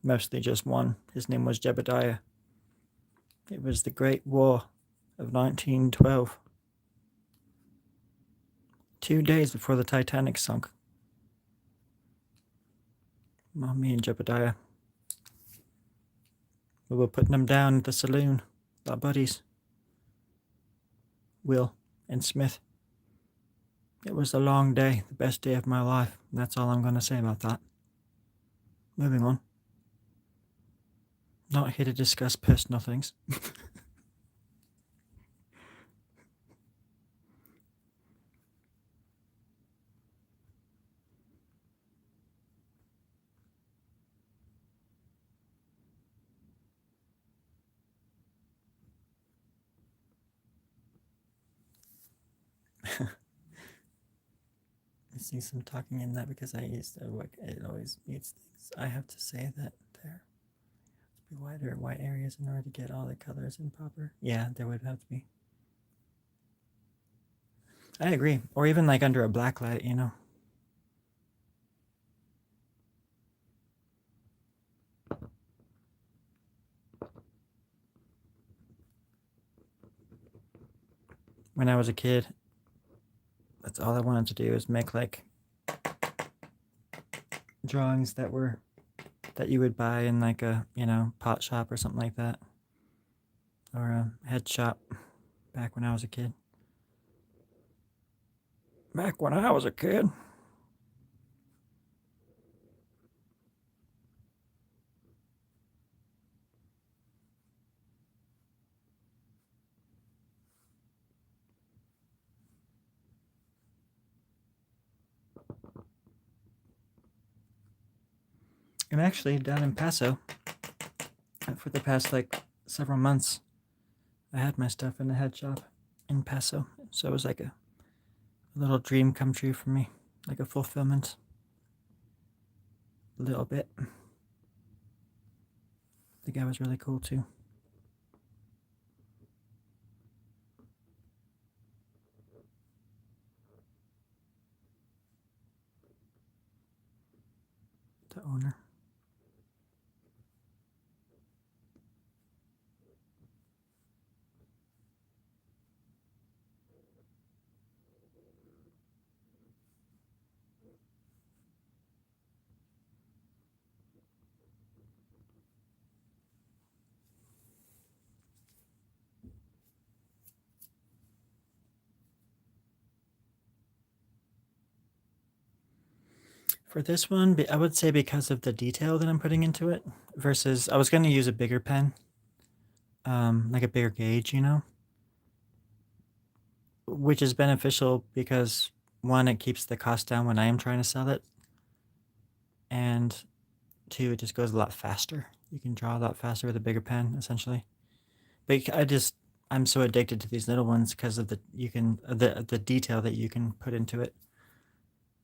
Mostly just one. His name was Jebediah. It was the Great War of 1912. 2 days before the Titanic sunk. Well, me and Jebediah. We were putting them down at the saloon. Our buddies. Will and Smith. It was a long day, the best day of my life. That's all I'm going to say about that. Moving on. Not here to discuss personal things. I see some talking in that because I used to work. It always needs things. I have to say that there have to be wider white areas in order to get all the colors in proper. Yeah, there would have to be. I agree. Or even like under a black light, When I was a kid, that's all I wanted to do is make like drawings that you would buy in like a, pot shop or something like that. Or a head shop back when I was a kid. Back when I was a kid. I'm actually down in Paso for the past like several months, I had my stuff in the head shop in Paso. So it was like a little dream come true for me, like a fulfillment. A little bit. The guy was really cool too. The owner. For this one, I would say because of the detail that I'm putting into it, versus I was going to use a bigger pen, like a bigger gauge, which is beneficial because one, it keeps the cost down when I am trying to sell it, and two, it just goes a lot faster. You can draw a lot faster with a bigger pen, essentially. But I'm so addicted to these little ones because of the detail that you can put into it.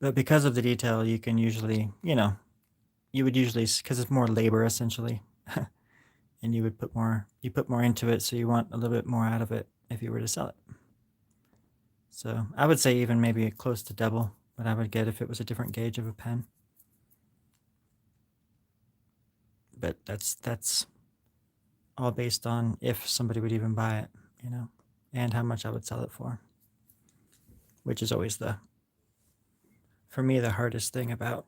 But because of the detail, you can usually, you would usually, because it's more labor essentially, and you put more into it, so you want a little bit more out of it if you were to sell it. So I would say even maybe close to double what I would get if it was a different gauge of a pen. But that's all based on if somebody would even buy it, and how much I would sell it for, which is always for me, the hardest thing about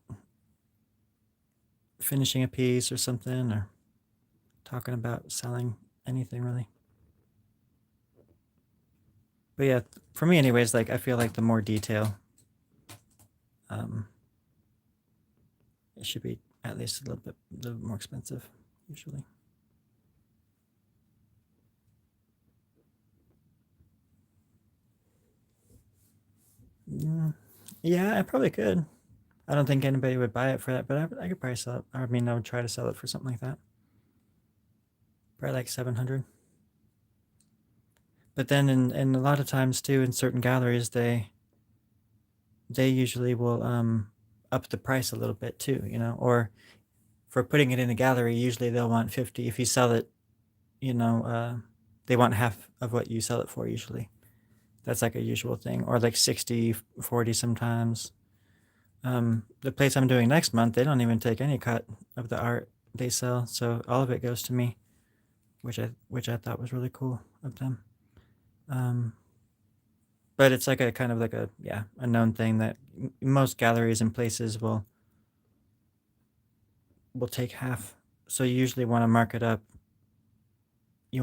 finishing a piece or something, or talking about selling anything really. But yeah, for me anyways, like I feel like the more detail, it should be at least a little bit more expensive usually. Yeah, I probably could. I don't think anybody would buy it for that, but I could probably sell it. I mean, I would try to sell it for something like that. Probably like 700. But then in a lot of times too, in certain galleries, they usually will up the price a little bit too, or for putting it in a gallery, usually they'll want 50. If you sell it, they want half of what you sell it for usually. That's like a usual thing, or like 60, 40 sometimes. The place I'm doing next month, they don't even take any cut of the art they sell, so all of it goes to me, which I thought was really cool of them. But it's like a kind of like a known thing that most galleries and places will take half. So you usually want to mark it up. You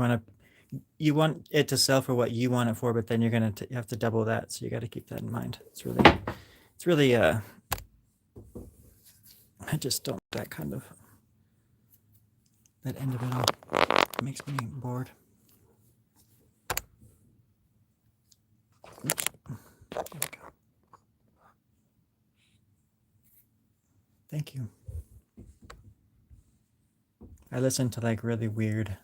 want it to sell for what you want it for, but then you're gonna you have to double that. So you got to keep that in mind. It's really I just don't that kind of that end of it all. It makes me bored. Oops. There we go. Thank you. I listen to like really weird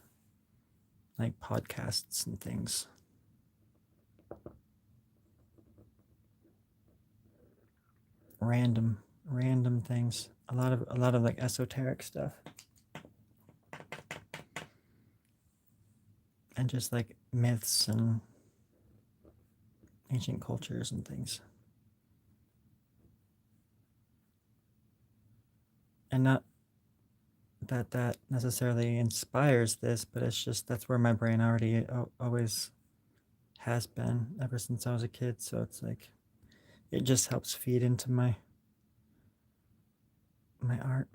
like podcasts and things. Random things. A lot of like esoteric stuff. And just like myths and ancient cultures and things. And not that necessarily inspires this, but it's just that's where my brain already always has been ever since I was a kid. So it's like it just helps feed into my art.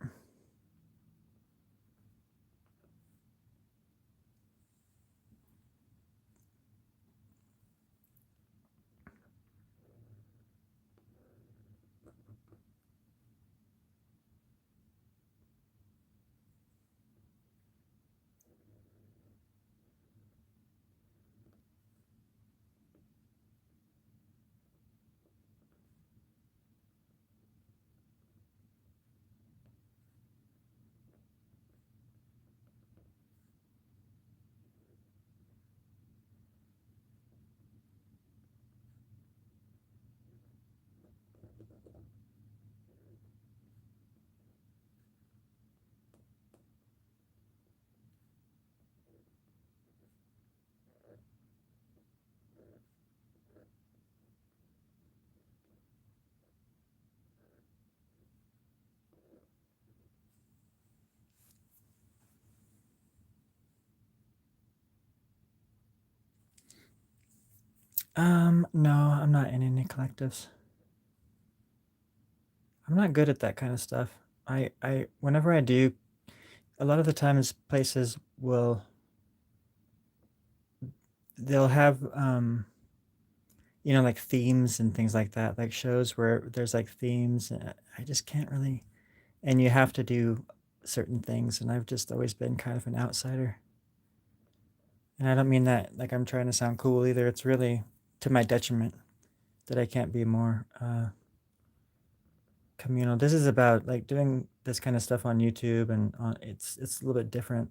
No, I'm not in any collectives. I'm not good at that kind of stuff. Whenever I do, a lot of the times places they'll have, like themes and things like that, like shows where there's like themes. I just can't really, and you have to do certain things, and I've just always been kind of an outsider. And I don't mean that like I'm trying to sound cool either. It's really to my detriment that I can't be more communal. This is about like doing this kind of stuff on YouTube, and it's a little bit different.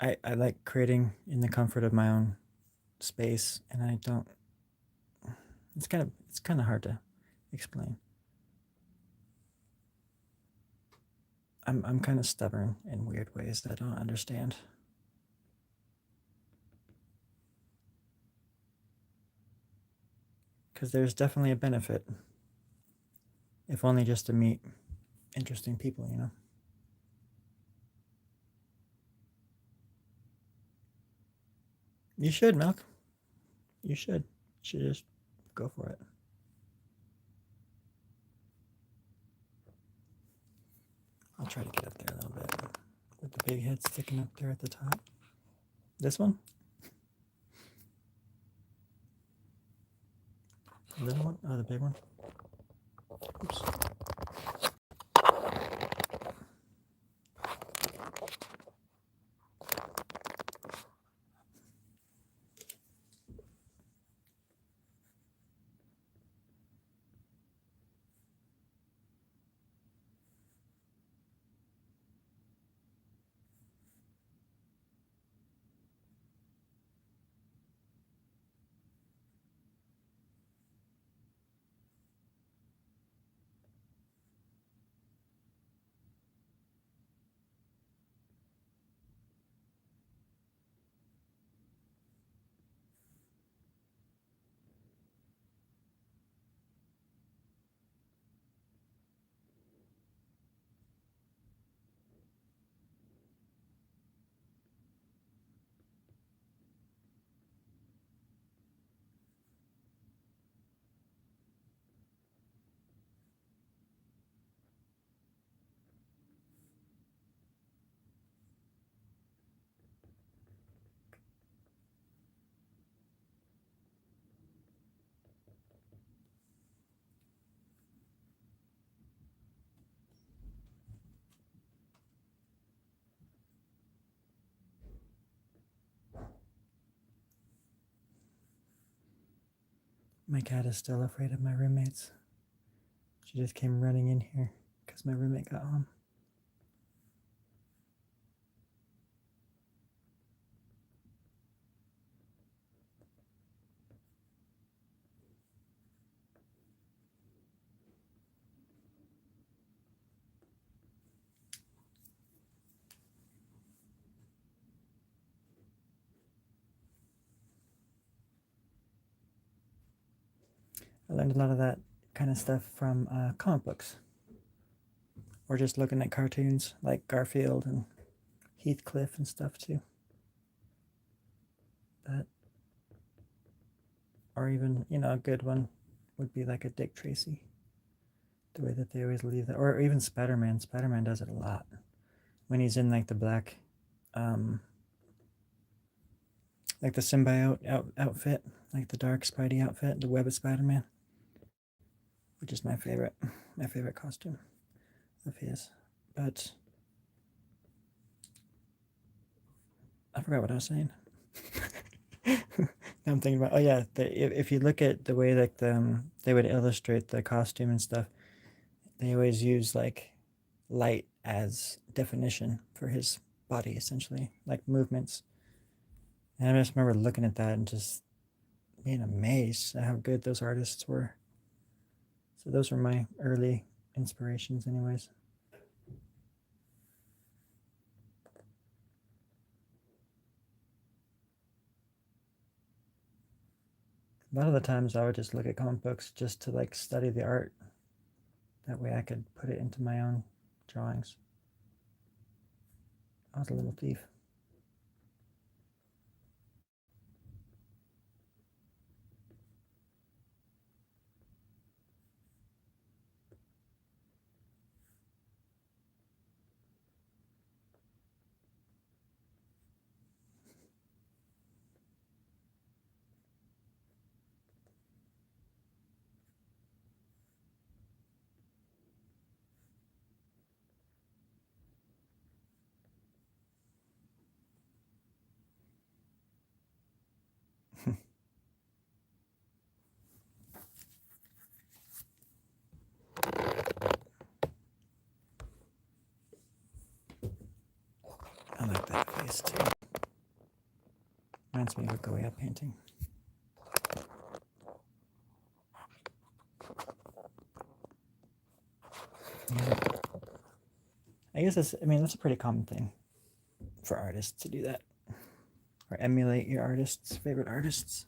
I like creating in the comfort of my own space, and I don't. It's kind of hard to explain. I'm kind of stubborn in weird ways that I don't understand. Because there's definitely a benefit, if only just to meet interesting people. You should, Milk. You should. You should just go for it. I'll try to get up there a little bit with the big head sticking up there at the top. This one? The little one? Oh, the big one? Oops. My cat is still afraid of my roommates. She just came running in here because my roommate got home. I learned a lot of that kind of stuff from comic books, or just looking at cartoons like Garfield and Heathcliff and stuff too. That, or even a good one would be like a Dick Tracy. The way that they always leave that, or even Spider-Man. Spider-Man does it a lot when he's in like the black, um, like the symbiote outfit, like the dark Spidey outfit, the web of Spider-Man, which is my favorite costume of his. But I forgot what I was saying. Now I'm thinking about, oh yeah, if you look at the way like they would illustrate the costume and stuff, they always use like light as definition for his body, essentially, like movements. And I just remember looking at that and just being amazed at how good those artists were. So those were my early inspirations, anyways. A lot of the times I would just look at comic books just to like study the art. That way I could put it into my own drawings. I was a little thief. that face too. Reminds me of a Goya painting. Yeah. I guess that's a pretty common thing for artists to do that. Or emulate your artists, favorite artists.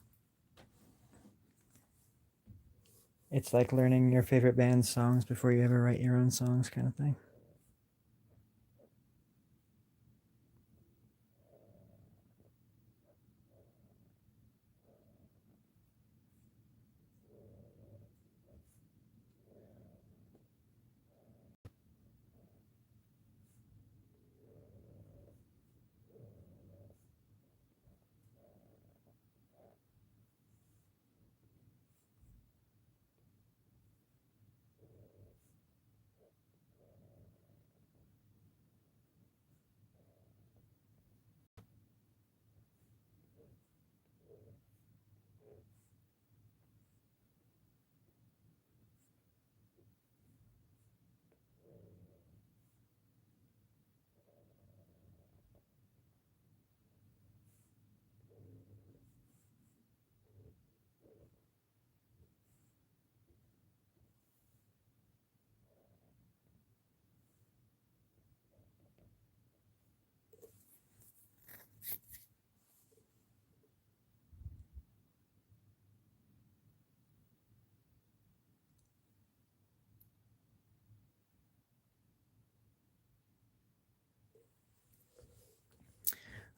It's like learning your favorite band's songs before you ever write your own songs, kind of thing.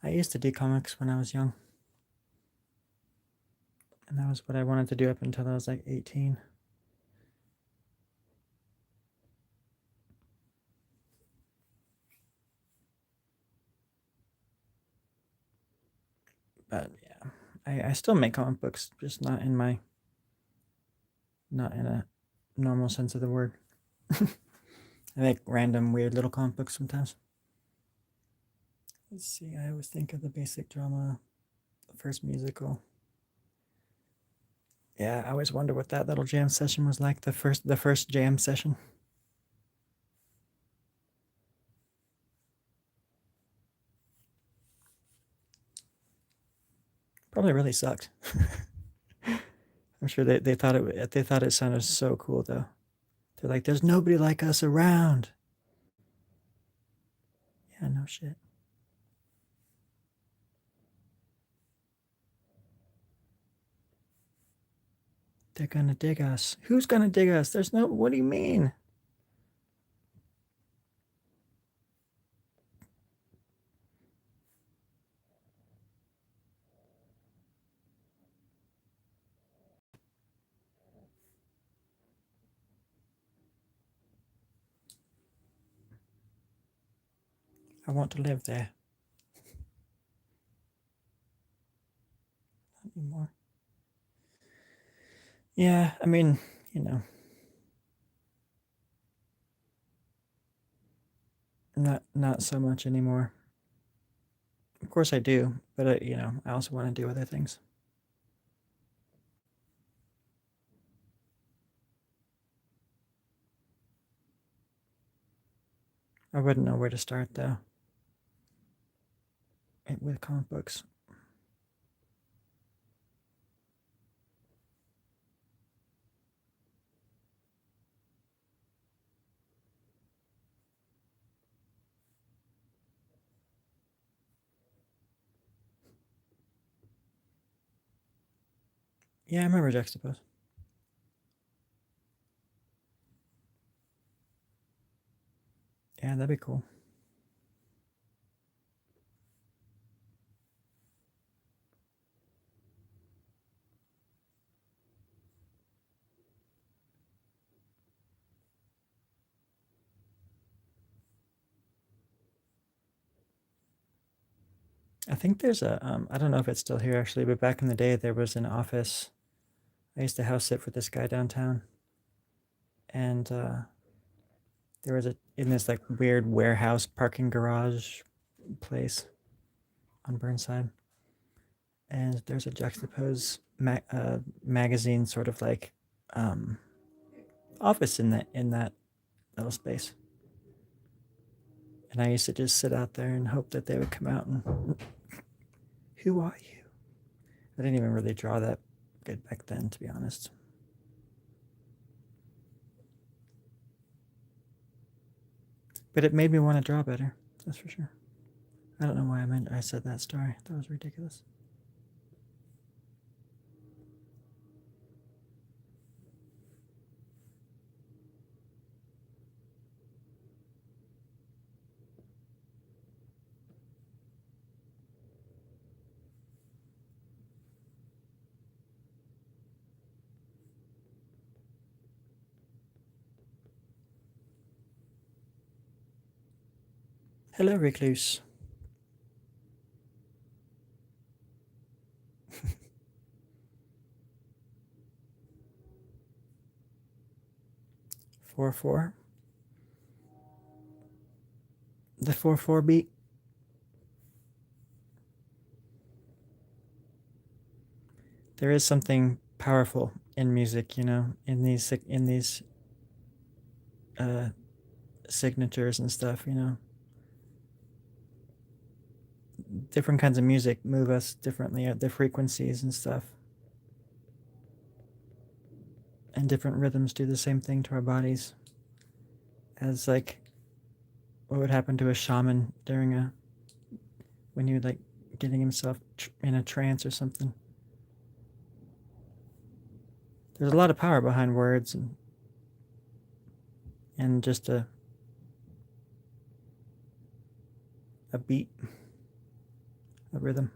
I used to do comics when I was young. And that was what I wanted to do up until I was like 18. But yeah, I still make comic books, just not in a normal sense of the word. I make random weird little comic books sometimes. Let's see, I always think of the basic drama, the first musical. Yeah, I always wonder what that little jam session was like, the first jam session. Probably really sucked. I'm sure they thought it sounded so cool though. They're like, there's nobody like us around. Yeah, no shit. They're gonna dig us. Who's gonna dig us? There's no. What do you mean? I want to live there. Not anymore. Yeah, you know, not so much anymore. Of course I do, but I also want to do other things. I wouldn't know where to start though. With comic books. Yeah, I remember Juxtapose. Yeah, that'd be cool. I think there's I don't know if it's still here actually, but back in the day there was an office. I used to house sit for this guy downtown, and there was in this like weird warehouse parking garage place on Burnside, and there's a Juxtapose magazine sort of like um, office in that little space. And I used to just sit out there and hope that they would come out and, who are you? I didn't even really draw that good back then, to be honest. But it made me want to draw better, that's for sure. I don't know why I said that story. That was ridiculous. Hello, recluse. Four four. The 4/4 beat. There is something powerful in music, in these signatures and stuff. Different kinds of music move us differently at the frequencies and stuff. And different rhythms do the same thing to our bodies as like what would happen to a shaman during when you're like getting himself in a trance or something. There's a lot of power behind words and just a beat, a rhythm.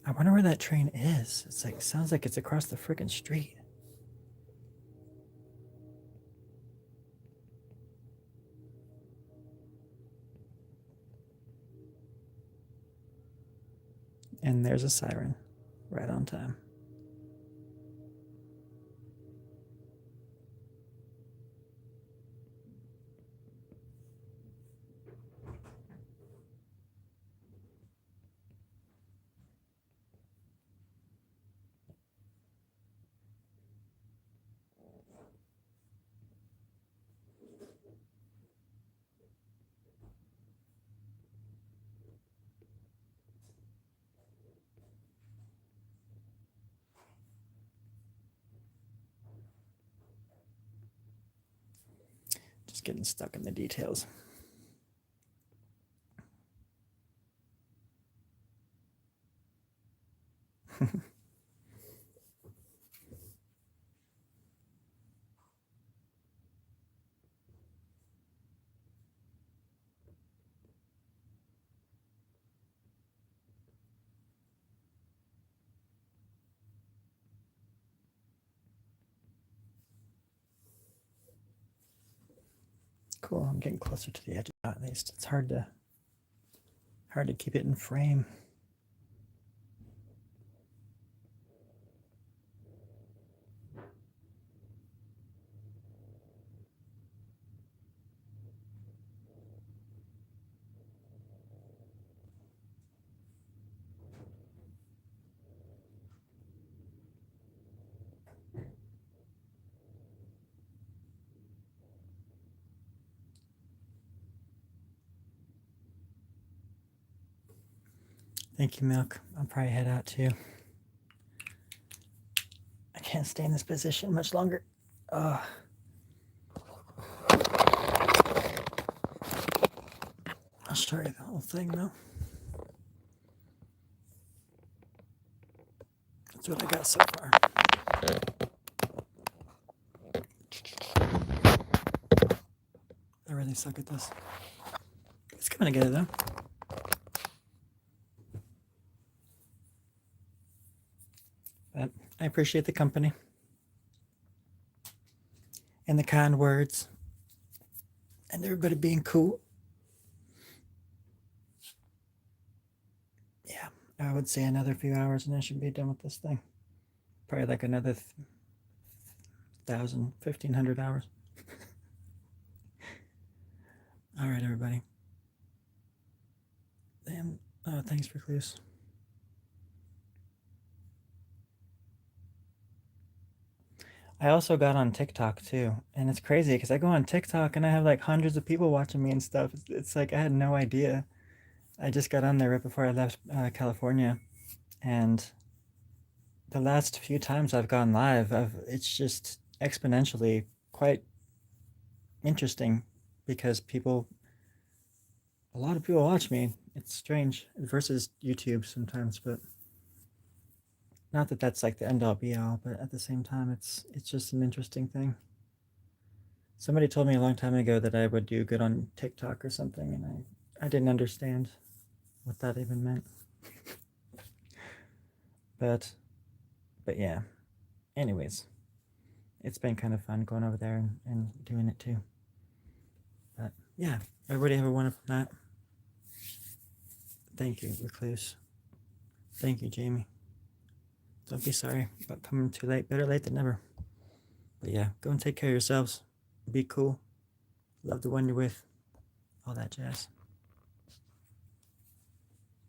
I wonder where that train is. Sounds like it's across the frickin' street. And there's a siren, right on time. Just getting stuck in the details. Cool. I'm getting closer to the edge at least. It's hard to keep it in frame. Thank you, Milk. I'll probably head out too. I can't stay in this position much longer. I'll show you the whole thing though. That's what I got so far. I really suck at this. It's coming together though. But I appreciate the company and the kind words and everybody being cool. Yeah, I would say another few hours and I should be done with this thing. Probably like another 1,000, 1,500 hours. All right, everybody. Thanks, Recluse. I also got on TikTok too, and it's crazy because I go on TikTok and I have like hundreds of people watching me and stuff. It's like I had no idea. I just got on there right before I left California, and the last few times I've gone live, it's just exponentially quite interesting because a lot of people watch me. It's strange versus YouTube sometimes, but not that that's like the end all be all. But at the same time, it's just an interesting thing. Somebody told me a long time ago that I would do good on TikTok or something, and I didn't understand what that even meant. But but yeah. Anyways, it's been kind of fun going over there and doing it too. But yeah, everybody have a wonderful night. Thank you, Recluse. Thank you, Jamie. Don't be sorry about coming too late. Better late than never. But yeah, go and take care of yourselves. Be cool. Love the one you're with. All that jazz.